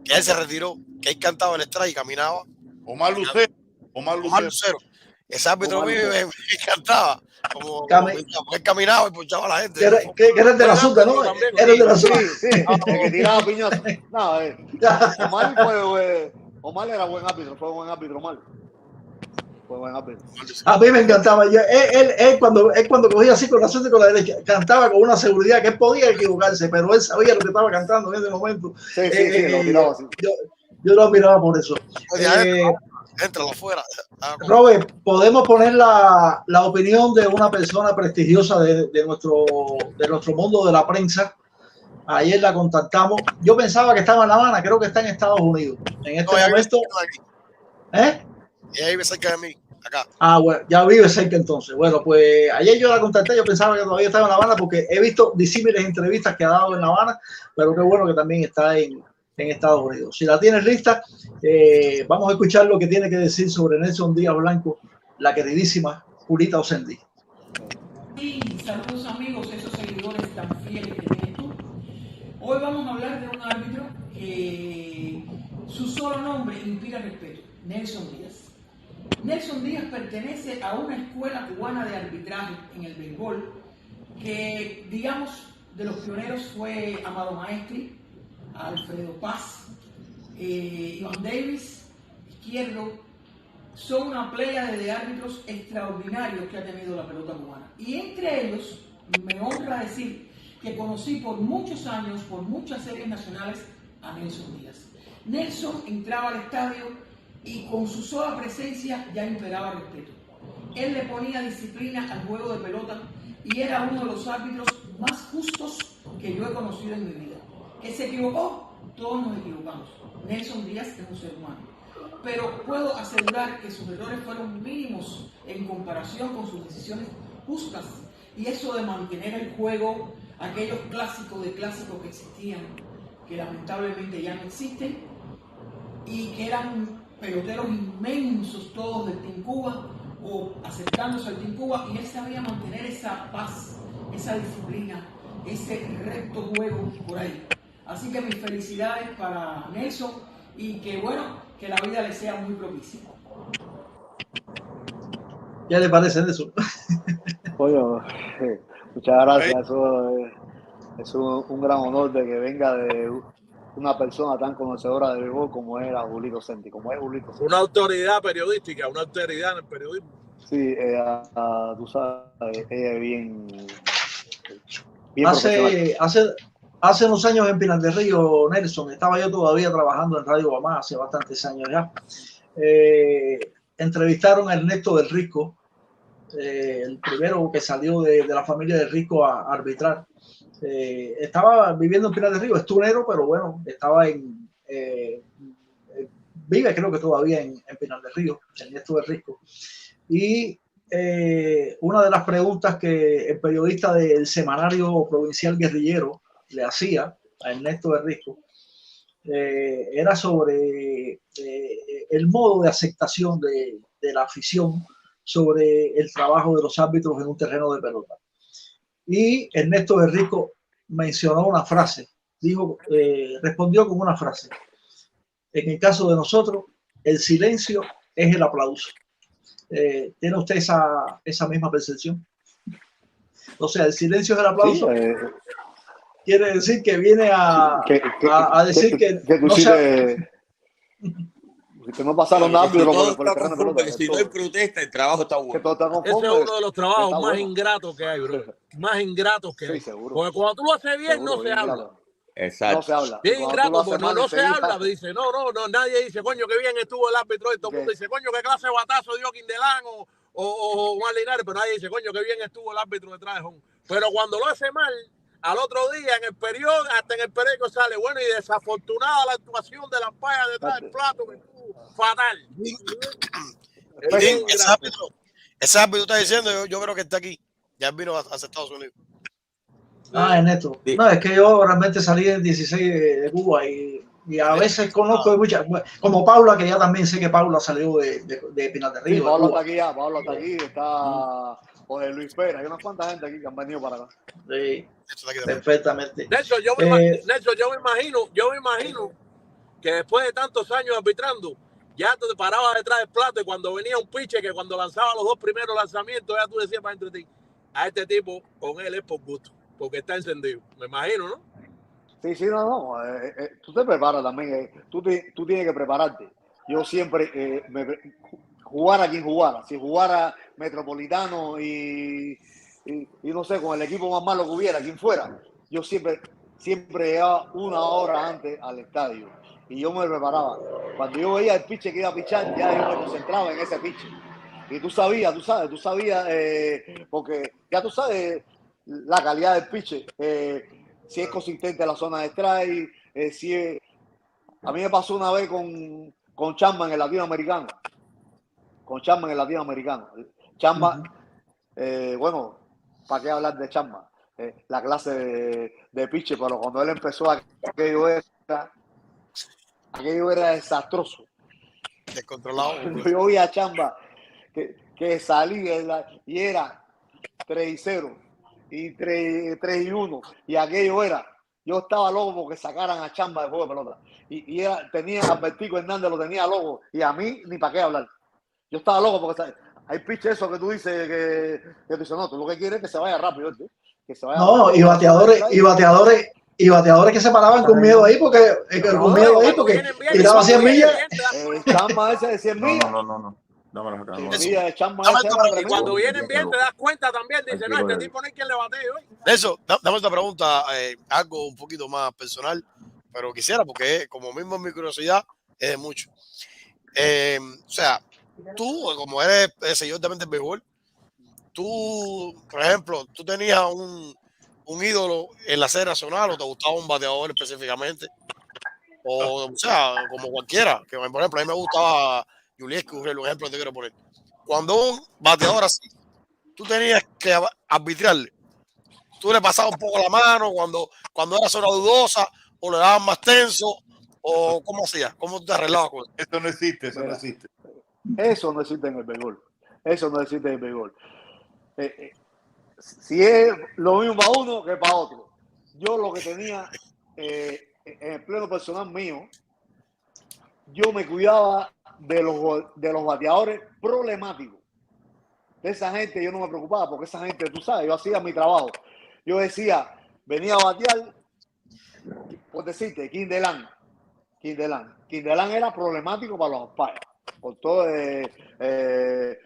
Que él se retiró, que él cantaba el strike y caminaba. Omar Lucero. Ese árbitro me encantaba. Como él caminaba y ponchaba a la gente. Que era el de la Zucca, ¿no? Era el de la Zucca. Sí, el que tiraba piñata. No, Omar era buen árbitro, fue buen árbitro, Omar. A mí me encantaba. Él cuando cogía así con la suerte con la derecha, cantaba con una seguridad que él podía equivocarse, pero él sabía lo que estaba cantando en ese momento. Sí, lo tiraba así. Yo lo admiraba por eso. Entra afuera. Robert, podemos poner la opinión de una persona prestigiosa de nuestro mundo de la prensa. Ayer la contactamos. Yo pensaba que estaba en La Habana, creo que está en Estados Unidos. En este momento. Y ahí vive cerca de mí, acá. Bueno, ya vive cerca entonces. Bueno, pues ayer yo la contacté, yo pensaba que todavía estaba en La Habana porque he visto disímiles entrevistas que ha dado en La Habana, pero qué bueno que también está en Estados Unidos. Si la tienes lista, vamos a escuchar lo que tiene que decir sobre Nelson Díaz Blanco, la queridísima Julita Osendi. Sí, saludos amigos, esos seguidores tan fieles que tienes tú. Hoy vamos a hablar de un árbitro que su solo nombre inspira respeto, Nelson Díaz. Nelson Díaz pertenece a una escuela cubana de arbitraje en el béisbol que, digamos, de los pioneros fue Amado Maestri, Alfredo Paz, Iván Davis, Izquierdo. Son una playa de árbitros extraordinarios que ha tenido la pelota cubana. Y entre ellos, me honra decir que conocí por muchos años, por muchas series nacionales, a Nelson Díaz. Nelson entraba al estadio y con su sola presencia ya imperaba respeto. Él le ponía disciplina al juego de pelota y era uno de los árbitros más justos que yo he conocido en mi vida. ¿Que se equivocó? Todos nos equivocamos. Nelson Díaz es un ser humano. Pero puedo asegurar que sus errores fueron mínimos en comparación con sus decisiones justas. Y eso de mantener el juego, aquellos clásicos que existían, que lamentablemente ya no existen, y que eran peloteros inmensos todos del Team Cuba o acercándose al Team Cuba, y él sabía mantener esa paz, esa disciplina, ese recto juego por ahí. Así que mis felicidades para Nelson y que bueno, que la vida le sea muy propicia. ¿Qué le parece Nelson? Oye, muchas gracias. Es un gran honor de que venga de una persona tan conocedora de béisbol como era Julito Senti, como es Julito Senti. Una autoridad periodística, una autoridad en el periodismo. Sí, tú sabes, ella es bien profesional. Hace unos años en Pinar del Río, Nelson, estaba yo todavía trabajando en Radio Guamá, hace bastantes años ya. Entrevistaron a Ernesto del Risco, el primero que salió de la familia del Risco a arbitrar. Estaba viviendo en Pinar del Río, es tunero, pero bueno, estaba vive creo que todavía en Pinar del Río, Ernesto del Risco. Y una de las preguntas que el periodista del semanario provincial Guerrillero le hacía a Ernesto del Risco era sobre el modo de aceptación de la afición sobre el trabajo de los árbitros en un terreno de pelota. Y Ernesto del Risco mencionó una frase, respondió con una frase: en el caso de nosotros, el silencio es el aplauso. ¿Tiene usted esa misma percepción? O sea, el silencio es el aplauso. Sí, quiere decir que viene a decir que tú que no pasaron nada, pero por el terreno de pelota. Si no hay protesta, el trabajo está bueno. Ese es uno de los trabajos más ingratos que hay, bro. Más ingratos que hay. Seguro. Porque cuando tú lo haces bien, no se habla. Exacto. No se habla. Bien ingrato, porque no se habla. Dice, no, nadie dice, coño, qué bien estuvo el árbitro. Y todo el mundo dice, coño, qué clase de batazo dio Quindelán o Juan Linares. Pero nadie dice, coño, qué bien estuvo el árbitro detrás de Home. Pero cuando lo hace mal, al otro día en el periódico, hasta en el periódico sale, bueno, y desafortunada la actuación de la paya detrás del plato, que estuvo fatal. Ese árbitro está diciendo, yo creo que está aquí. Ya vino a Estados Unidos. Ernesto. No, es que yo realmente salí en 16 de Cuba y a veces conozco de muchas, como Paula, que ya también sé que Paula salió de Pinar del Río. Sí, Paula está aquí, está José Luis Pérez, hay unas cuantas gente aquí que han venido para acá. Sí, perfectamente. Nelson, yo me imagino que después de tantos años arbitrando, ya te parabas detrás del plato y cuando venía un pitcher que cuando lanzaba los dos primeros lanzamientos, ya tú decías para entre ti, a este tipo con él es por gusto, porque está encendido. Me imagino, ¿no? Sí, no. Tú te preparas también. Tú tienes que prepararte. Yo siempre jugara quien jugara. Si jugara Metropolitano y no sé, con el equipo más malo que hubiera, quien fuera, yo siempre llegaba una hora antes al estadio y yo me preparaba. Cuando yo veía el pitcher que iba a pichar, ya yo me concentraba en ese pitcher. Y tú sabías, porque ya tú sabes la calidad del pitcher, si es consistente en la zona de strike, a mí me pasó una vez con Chapman en el latinoamericano. Chapman, bueno, ¿para qué hablar de Chapman? La clase de pitcher, pero cuando él empezó, aquello era desastroso. Descontrolado. Yo vi a Chapman que salía y era 3-0 y 3-1 y aquello era, yo estaba loco porque sacaran a Chapman del juego de pelota y tenía a Bertico Hernández, lo tenía loco y a mí ni para qué hablar. Yo estaba loco porque hay pitch eso que tú dices que tú dices, no, tú lo que quieres es que se vaya rápido, ¿sí? Que se vaya rápido. Y bateadores que se paraban con miedo ahí porque tiraba 100 millas. Chapman ese de 100 millas. No. Y cuando vienen bien te das cuenta también, dice, no, este tipo no hay quien le batee hoy. Eso, dame esta pregunta, algo un poquito más personal, pero quisiera, porque como mismo mi curiosidad es de mucho. O sea, tú, como eres señor de béisbol, tú, por ejemplo, tú tenías un ídolo en la serie nacional o te gustaba un bateador específicamente, o sea, como cualquiera, que por ejemplo a mí me gustaba Julián Currell, un ejemplo te quiero poner. Cuando un bateador así, tú tenías que arbitrarle, tú le pasabas un poco la mano cuando era zona dudosa, o le dabas más tenso, o cómo hacías, cómo te arreglabas con eso. Eso no existe. Eso no existe en el béisbol. Si es lo mismo para uno que para otro. Yo lo que tenía en el pleno personal mío, yo me cuidaba de los bateadores problemáticos. De esa gente yo no me preocupaba, porque esa gente, tú sabes, yo hacía mi trabajo. Yo decía, venía a batear, por decirte, Kindelan era problemático para los umpires. Por todo el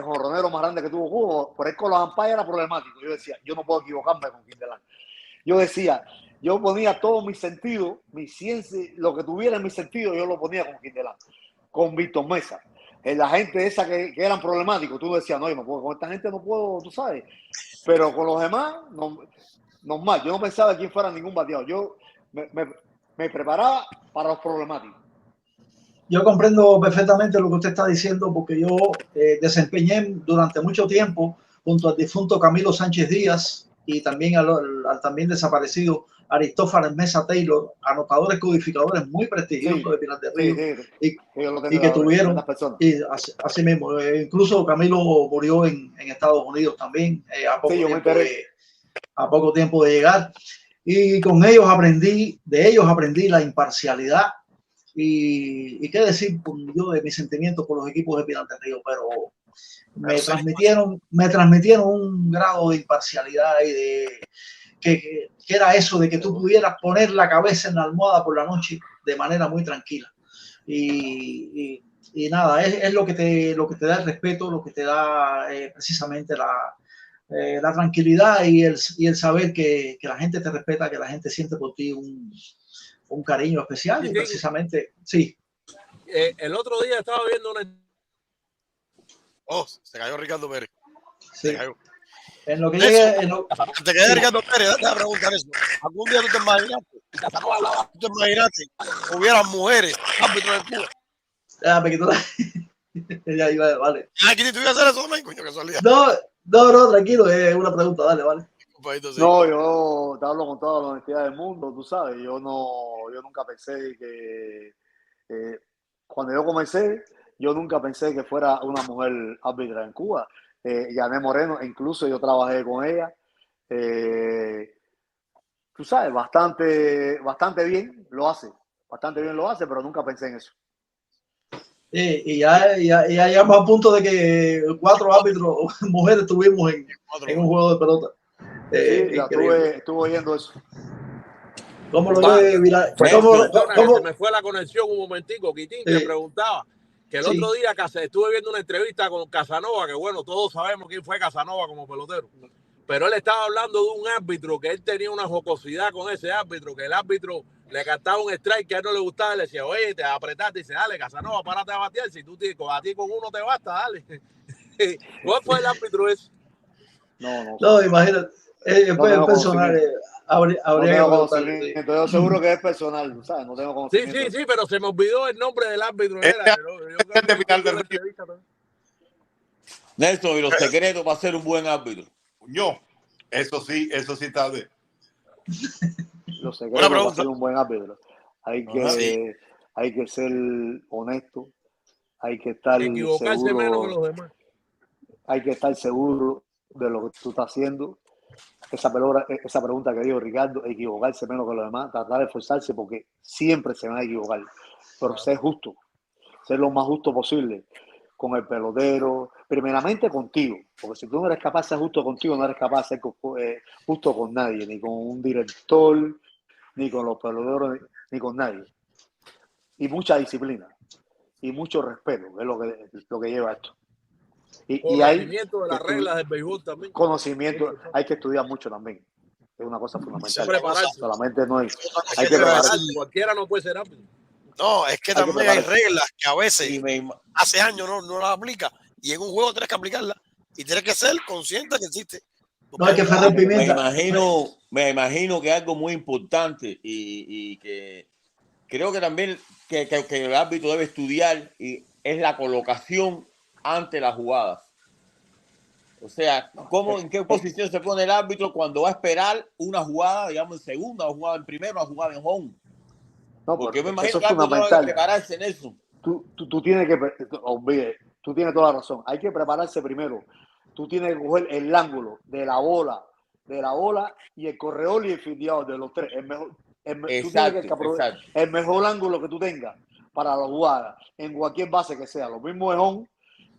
jorronero más grande que tuvo Cuba, por ahí con los umpires era problemático. Yo decía, yo no puedo equivocarme con Kindelan. Yo decía, yo ponía todo mi sentido, mi ciencia, lo que tuviera en mi sentido, yo lo ponía con Kindelan, con Víctor Mesa. La gente esa que eran problemáticos, tú decías, no, yo no puedo, con esta gente no puedo, tú sabes. Pero con los demás, normal. Yo no pensaba quién fuera ningún bateador. Yo me preparaba para los problemáticos. Yo comprendo perfectamente lo que usted está diciendo porque yo desempeñé durante mucho tiempo junto al difunto Camilo Sánchez Díaz y también al también desaparecido Aristófanes Mesa Taylor, anotadores codificadores muy prestigiosos de Pinar del Río y que tuvieron, y así mismo, incluso Camilo murió en Estados Unidos también a poco tiempo de llegar, y con ellos aprendí la imparcialidad y qué decir yo de mis sentimientos por los equipos de Pinar del Río, pero me transmitieron un grado de imparcialidad y de que era eso de que tú pudieras poner la cabeza en la almohada por la noche de manera muy tranquila. Y nada, es lo que te da el respeto, lo que te da precisamente la tranquilidad y el saber que la gente te respeta, que la gente siente por ti un cariño especial. Y precisamente, sí. El otro día estaba viendo una... Oh, se cayó Ricardo Pérez. Sí. Se cayó. En lo que llegue, Te quedé Ricardo Pérez, déjame preguntar eso. ¿Algún día tú te imaginaste que hubieran mujeres árbitros en Cuba? Déjame que tú ya iba, vale. ¿Aquí tú ibas a hacer eso también, coño, que salía? No, tranquilo, es una pregunta, dale, vale. No, yo te hablo con toda la honestidad del mundo, tú sabes, yo nunca pensé que cuando yo comencé, yo nunca pensé que fuera una mujer árbitra en Cuba. Yané Moreno, incluso yo trabajé con ella. Tú sabes, bastante bien lo hace, pero nunca pensé en eso. Y ya llegamos al punto de que 4 árbitros mujeres tuvimos en un juego de pelota. Sí, estuve oyendo eso. ¿Cómo lo ve? Se me fue la conexión un momentico, Quitín, te preguntaba que el otro día estuve viendo una entrevista con Casanova, que bueno, todos sabemos quién fue Casanova como pelotero, pero él estaba hablando de un árbitro que él tenía una jocosidad con ese árbitro, que el árbitro le cantaba un strike que a él no le gustaba, le decía, oye, te apretaste, y dice, dale, Casanova, párate a batear, si tú a ti con uno te basta, dale. ¿Cuál fue el árbitro ese? No, imagínate, después personal, habría que preguntarle. Yo seguro que es personal, ¿sabes? No tengo conocimiento. Sí, pero se me olvidó el nombre del árbitro. Nelson, y los secretos para ser un buen árbitro. Yo, eso sí está bien. Los secretos para ser un buen árbitro. Hay que ser honesto, hay que estar equivocarse seguro, menos que los demás. Hay que estar seguro de lo que tú estás haciendo. Esa pregunta que dijo Ricardo, equivocarse menos que los demás, tratar de esforzarse porque siempre se van a equivocar, pero ser justo, ser lo más justo posible con el pelotero, primeramente contigo, porque si tú no eres capaz de ser justo contigo, no eres capaz de ser justo con nadie, ni con un director, ni con los peloteros, ni con nadie. Y mucha disciplina y mucho respeto, que es lo que lleva esto. Y conocimiento de las reglas del béisbol también. Conocimiento, hay que estudiar mucho también. Es una cosa fundamental. Prepararse. Solamente no es. Hay que prepararse. Cualquiera no puede ser árbitro. No, es que también hay reglas que a veces hace años no las aplica y en un juego tienes que aplicarlas y tienes que ser consciente que existe. No hay que frenar pimienta. Me imagino que algo muy importante y que creo que también que el árbitro debe estudiar y es la colocación ante las jugadas. O sea, en qué posición se pone el árbitro cuando va a esperar una jugada, digamos, en segunda, una jugada en primera, una jugada en home. No, porque me imagino eso que es fundamental. Debe prepararse en eso. Tú tienes que, tú tienes toda la razón. Hay que prepararse primero. Tú tienes que coger el ángulo de la bola y el corredor y el fildeador de los tres. El mejor ángulo que tú tengas para la jugada en cualquier base que sea. Lo mismo es home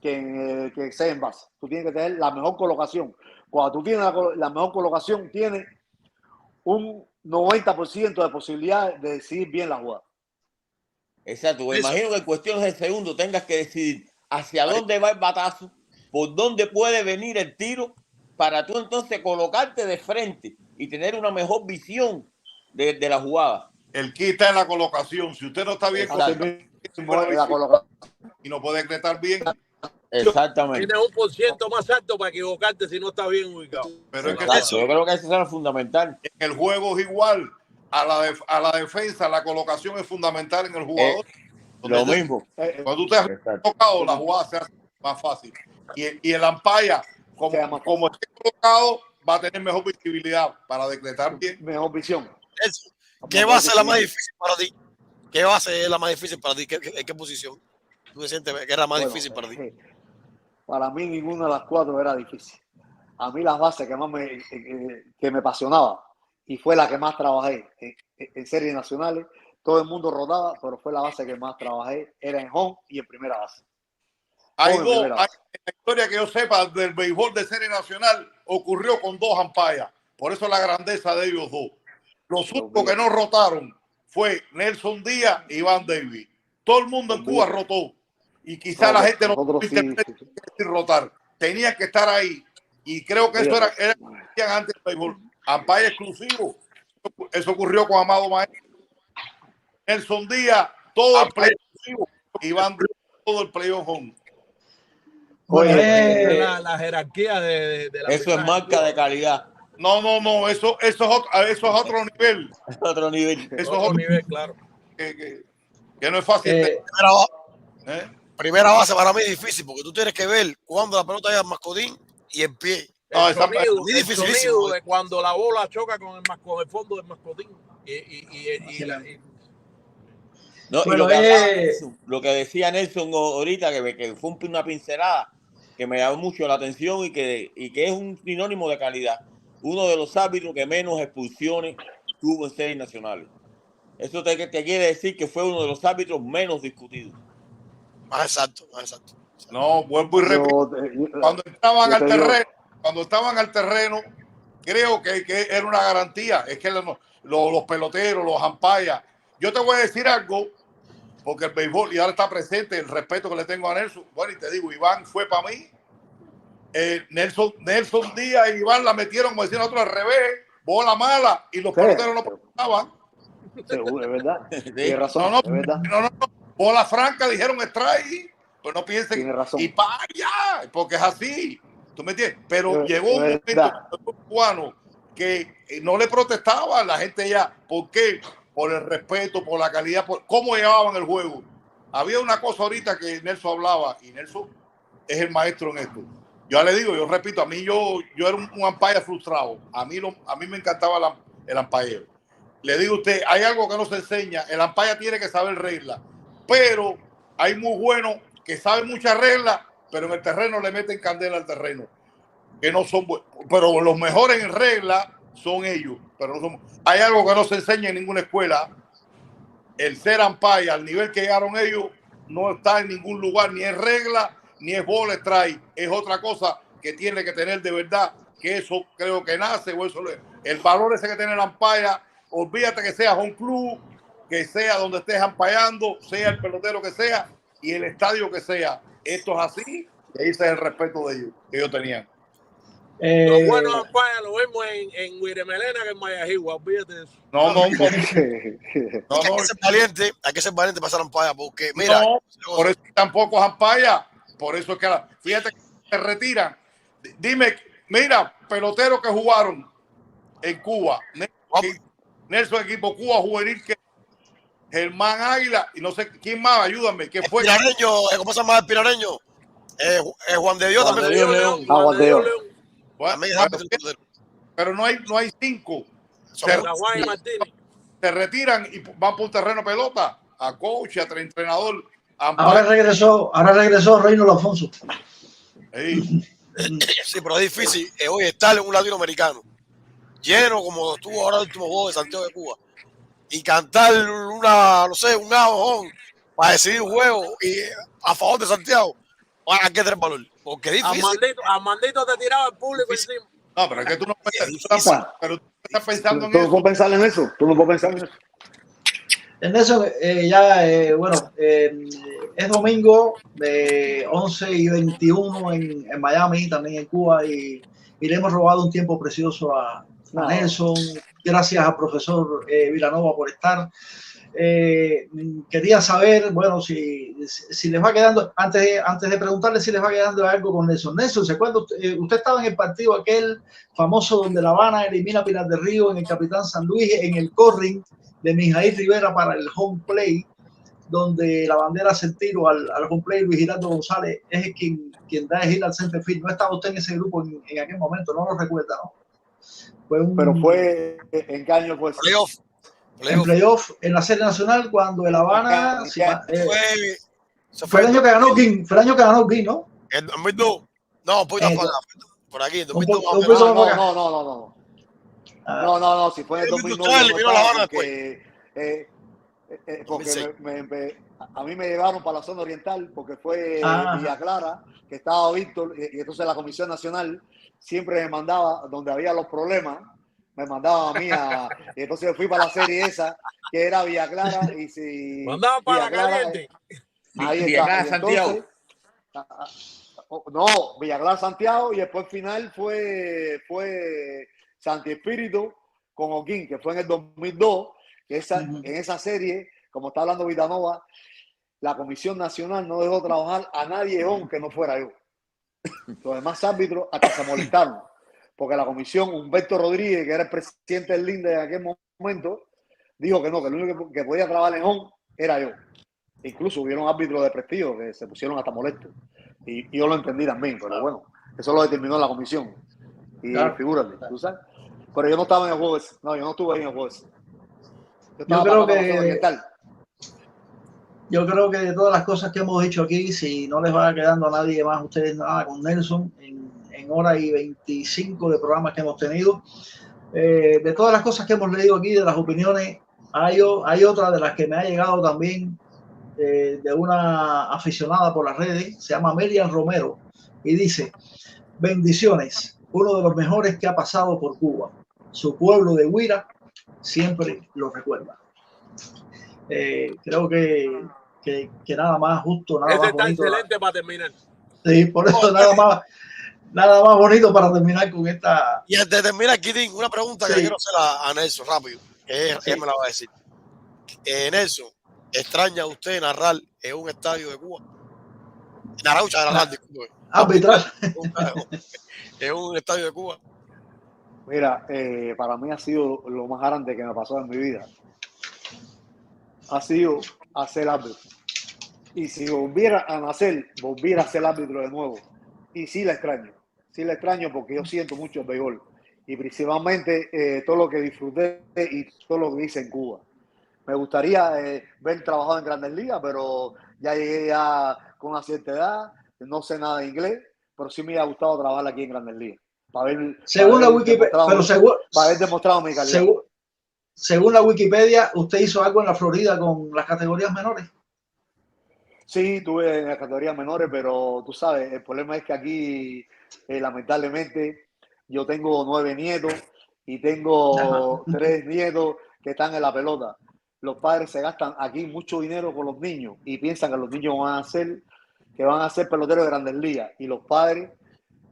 que sea en base. Tú tienes que tener la mejor colocación. Cuando tú tienes la mejor colocación, tienes un 90% de posibilidad de decidir bien la jugada. Exacto. Me imagino que en cuestiones de segundo tengas que decidir hacia dónde va el batazo, por dónde puede venir el tiro, para tú entonces colocarte de frente y tener una mejor visión de la jugada. El kit está en la colocación. Si usted no está bien y no puede decretar bien. Exactamente. Tienes un por ciento más alto para equivocarte si no está bien ubicado. Pero es que Exacto. Yo creo que eso es lo fundamental. En el juego es igual. A la defensa, la colocación es fundamental en el jugador. Lo mismo. Cuando tú te has colocado, la jugada se hace más fácil. Y el umpire, como esté colocado, va a tener mejor visibilidad para decretar bien. Mejor visión. ¿Qué va a ser la más difícil para ti? ¿Qué va a ser la más difícil para ti? ¿En qué posición tú te sientes que era más difícil para ti? Para mí ninguna de las cuatro era difícil. A mí las bases que más me apasionaba y fue la que más trabajé en series nacionales, todo el mundo rodaba, pero fue la base que más trabajé, era en home y en primera base. Hay dos, en la historia que yo sepa del béisbol de serie nacional ocurrió con dos umpires, por eso la grandeza de ellos dos. Los únicos que no rotaron fue Nelson Díaz y Iván Davis. Todo el mundo en Cuba rotó. Y quizá la gente no rotar. Tenían que estar ahí. Y creo que eso era antes del béisbol. Umpire exclusivo. Eso ocurrió con Amado Maestro. Nelson Díaz, todo el play exclusivo. Iván Davis, todo el play home. La jerarquía de la eso es marca de calidad. No, eso es otro nivel. Otro nivel. Eso es otro nivel, claro. Que no es fácil. Primera base para mí es difícil porque tú tienes que ver cuando la pelota llega al mascotín y en pie. El sonido de cuando la bola choca con el fondo del mascotín. Lo que decía Nelson ahorita, que fue una pincelada que me llamó mucho la atención y que es un sinónimo de calidad. Uno de los árbitros que menos expulsiones tuvo en series nacionales. Eso te quiere decir que fue uno de los árbitros menos discutidos. Más exacto. No, vuelvo y repito. Cuando estaban al terreno, creo que era una garantía. Es que los peloteros, los umpires. Yo te voy a decir algo, porque el béisbol, y ahora está presente el respeto que le tengo a Nelson. Bueno, y te digo, Iván fue para mí. Nelson Díaz y Iván la metieron, como decían otros, al revés, bola mala, y los peloteros no protestaban. Seguro, es verdad. Tiene razón. No, bola franca, dijeron strike, pues no piensen. Y para allá, porque es así. ¿Tú me entiendes? Pero llegó un momento cubano que no le protestaba a la gente ya. ¿Por qué? Por el respeto, por la calidad, por cómo llevaban el juego. Había una cosa ahorita que Nelson hablaba, y Nelson es el maestro en esto. Yo le digo, yo repito, a mí yo era un umpire frustrado. A mí me encantaba el umpire. Le digo a usted, hay algo que no se enseña. El umpire tiene que saber reglas. Pero hay muy buenos que saben muchas reglas, pero en el terreno le meten candela al terreno. Que no son buenos. Pero los mejores en reglas son ellos. Pero no son. Hay algo que no se enseña en ninguna escuela. El ser umpire al nivel que llegaron ellos no está en ningún lugar, ni es regla, ni es ball strike. Es otra cosa que tiene que tener de verdad, que eso creo que nace, o eso el valor ese que tiene el umpire. Olvídate que sea home club, que sea donde estés amparando, sea el pelotero que sea y el estadio que sea. Esto es así, y ese es el respeto de ellos que ellos tenían. Los buenos umpires lo vemos en Guiremelena que en Mayagüez, olvídate de eso. No. Hay que ser valiente para ser umpire porque, mira. No, por eso tampoco es umpire. Por eso es que fíjate que se retiran. Dime, mira, peloteros que jugaron en Cuba. Nelson, equipo Cuba juvenil, que Germán Águila, y no sé quién más, ayúdame, ¿qué fue? Pirareño, ¿cómo se llama el pirareño? Juan de Dios también. Juan de Dios. Pero no hay cinco. Se retiran y van por un terreno de pelota, a coach, a entrenador. Ahora regresó Reynolds Alfonso. Sí, pero es difícil hoy estar en un latinoamericano lleno como estuvo ahora el último juego de Santiago de Cuba y cantar un ahojón para decidir un juego y a favor de Santiago. Hay que tener valor, porque es difícil. A Mandito te tiraba el público encima. No, pero es que tú no puedes. estás pensando en Tú no eso. puedes pensar en eso. Tú no puedes pensar en eso. En eso, bueno, es domingo de 11:21 en Miami, también en Cuba, y le hemos robado un tiempo precioso a No. Nelson. Gracias al profesor Vilanova por estar. Quería saber, bueno, si les va quedando, antes de preguntarle si les va quedando algo con Nelson. Nelson, ¿se acuerda? Usted estaba en el partido aquel famoso donde La Habana elimina a Pinar del Río en el Capitán San Luis, en el corring de Mijail Rivera para el home play, donde la bandera hace el tiro al home play. Luis Giraldo González es quien da el giro al center field. No estaba usted en ese grupo en aquel momento, no lo recuerda, ¿no? Pero fue, ¿en qué año fue? En playoff, en la Serie Nacional, cuando el Habana fue el año que ganó King, fue el año que ganó King, ¿no? En 2002. No, por aquí, en 2002. No, si fue en el 2009, porque a mí me llevaron para la zona oriental porque fue Villa Clara, que estaba Víctor, y entonces la Comisión Nacional siempre me mandaba, donde había los problemas, me mandaba a mí, y entonces fui para la serie esa, que era Villa Clara, y si... Mandaban para la caliente. Ahí Villa está. Clara, Santiago. No, Villa Clara, Santiago, y después final fue Santi Espíritu con Oquín, que fue en el 2002, que en esa serie, como está hablando Vitanova, la Comisión Nacional no dejó trabajar a nadie aunque no fuera yo. Los demás árbitros hasta se molestaron, porque la comisión, Humberto Rodríguez, que era el presidente del LINDE en aquel momento, dijo que no, que el único que podía trabajar en home era yo. Incluso hubieron árbitros de prestigio que se pusieron hasta molestos. Y yo lo entendí también, pero bueno, eso lo determinó la comisión. Y figúrate, ¿tú sabes? Pero yo no estaba en el juego ese. No, yo no estuve ahí en el juego ese. Yo creo que de todas las cosas que hemos dicho aquí, si no les va quedando a nadie más ustedes nada con Nelson, en hora y 25 de programas que hemos tenido, de todas las cosas que hemos leído aquí, de las opiniones, hay otra de las que me ha llegado también, de una aficionada por las redes, se llama Miriam Romero, y dice: bendiciones, uno de los mejores que ha pasado por Cuba. Su pueblo de Huira siempre lo recuerda. Creo que nada más justo, nada más bonito. Excelente para terminar. Sí, por eso nada más bonito para terminar con esta. Y antes de terminar, Kitín, una pregunta que quiero hacer a Nelson rápido, que él me la va a decir. Nelson, ¿extraña usted narrar en un estadio de Cuba? Disculpe. Arbitrar. En un estadio de Cuba. Mira, para mí ha sido lo más grande que me pasó en mi vida. Ha sido hacer árbitro. Y si volviera a nacer, volviera a ser árbitro de nuevo. Y sí la extraño. Sí la extraño porque yo siento mucho el béisbol. Y principalmente todo lo que disfruté y todo lo que hice en Cuba. Me gustaría ver trabajado en Grandes Ligas, pero ya llegué con una cierta edad. No sé nada de inglés, pero sí me ha gustado trabajar aquí en Grandes Ligas. Para haber demostrado mi calidad. Según la Wikipedia, ¿usted hizo algo en la Florida con las categorías menores? Sí, tuve en las categorías menores, pero tú sabes, el problema es que aquí, lamentablemente, yo tengo 9 nietos y tengo 3 nietos que están en la pelota. Los padres se gastan aquí mucho dinero con los niños y piensan que los niños van a ser peloteros de Grandes Ligas. Y los padres,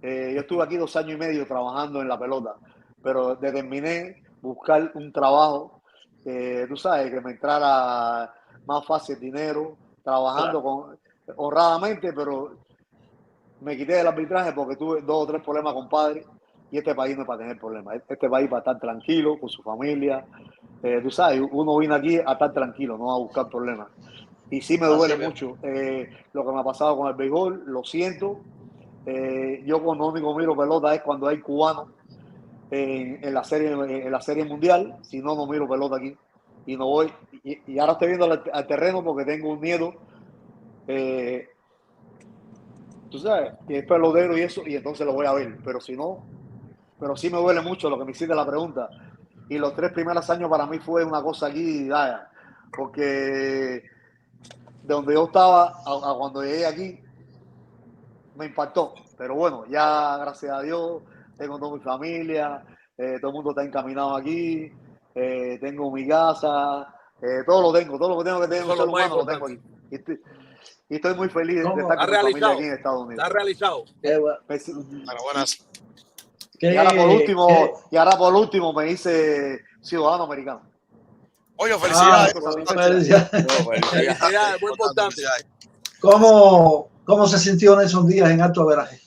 yo estuve aquí 2 años y medio trabajando en la pelota, pero determiné buscar un trabajo, tú sabes, que me entrara más fácil dinero, trabajando honradamente, pero me quité del arbitraje porque tuve 2 o 3 problemas con padres, y este país no es para tener problemas. Este país para estar tranquilo con su familia. Tú sabes, uno viene aquí a estar tranquilo, no a buscar problemas. Y sí me duele mucho lo que me ha pasado con el béisbol, lo siento. Yo cuando único miro pelota es cuando hay cubanos en la serie mundial. Si no, no miro pelota aquí y no voy. Y ahora estoy viendo al terreno porque tengo un nieto, tú sabes, que es pelotero y eso, y entonces lo voy a ver. Pero si no, pero sí me duele mucho lo que me hiciste la pregunta. Y los 3 primeros años para mí fue una cosa aquí, porque de donde yo estaba a cuando llegué aquí me impactó. Pero bueno, ya gracias a Dios tengo toda mi familia, todo el mundo está encaminado aquí, tengo mi casa, todo lo que tengo que tener un ser humano lo tengo aquí. Y estoy muy feliz de estar con mi familia aquí en Estados Unidos. Está realizado. Buenas. Y ahora por último me hice ciudadano americano. Oye, felicidades. Felicidades, muy importante. ¿Cómo se sintió Nelson Díaz en Alto Averaje?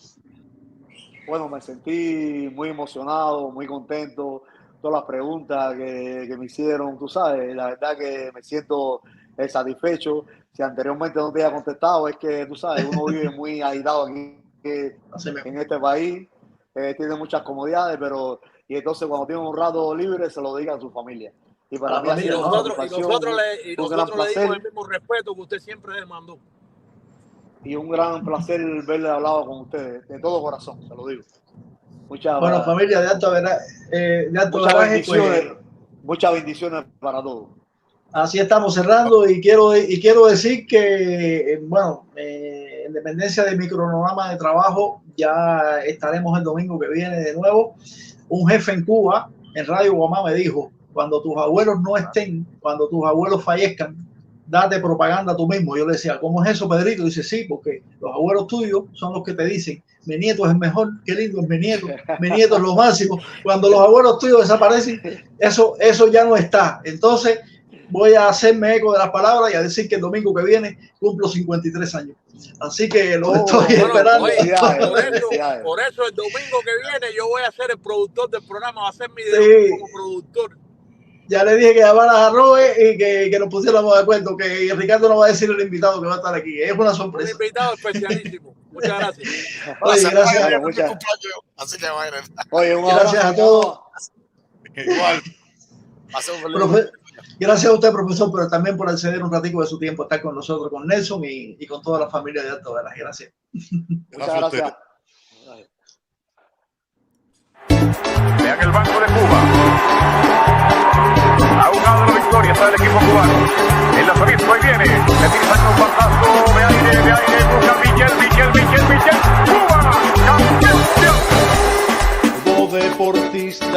Bueno, me sentí muy emocionado, muy contento. Todas las preguntas que me hicieron, tú sabes, la verdad que me siento satisfecho. Si anteriormente no te había contestado, es que, tú sabes, uno vive muy agitado aquí en este país. Tiene muchas comodidades, y entonces cuando tiene un rato libre se lo dedica a su familia. Y para mí y nosotros le dimos el mismo respeto que usted siempre demandó. Y un gran placer verle hablado con ustedes, de todo corazón, se lo digo. Bueno, familia de Alto Averaje, muchas bendiciones para todos. Así estamos cerrando y quiero decir que, bueno, en dependencia de mi cronograma de trabajo, ya estaremos el domingo que viene de nuevo. Un jefe en Cuba, en Radio Guamá, me dijo, cuando tus abuelos no estén, cuando tus abuelos fallezcan, date propaganda tú mismo. Yo le decía, ¿cómo es eso, Pedrito? Dice, sí, porque los abuelos tuyos son los que te dicen, mi nieto es el mejor, qué lindo es mi nieto es lo máximo. Cuando los abuelos tuyos desaparecen, eso ya no está. Entonces, voy a hacerme eco de las palabras y a decir que el domingo que viene cumplo 53 años. Así que lo estoy esperando. Por eso el domingo que viene yo voy a ser el productor del programa, va a ser mi debut como productor. Ya le dije que llamara a Roe y que nos pusiéramos de acuerdo, que Ricardo no va a decir el invitado que va a estar aquí. Es una sorpresa. Un invitado especialísimo. Muchas gracias. Oye, gracias. Así que vayan. Oye, gracias a todos. Igual. Gracias a usted, profesor, pero también por acceder un ratico de su tiempo a estar con nosotros, con Nelson y con toda la familia de Alto Averaje. Gracias. Muchas gracias. Vean el Banco de Cuba.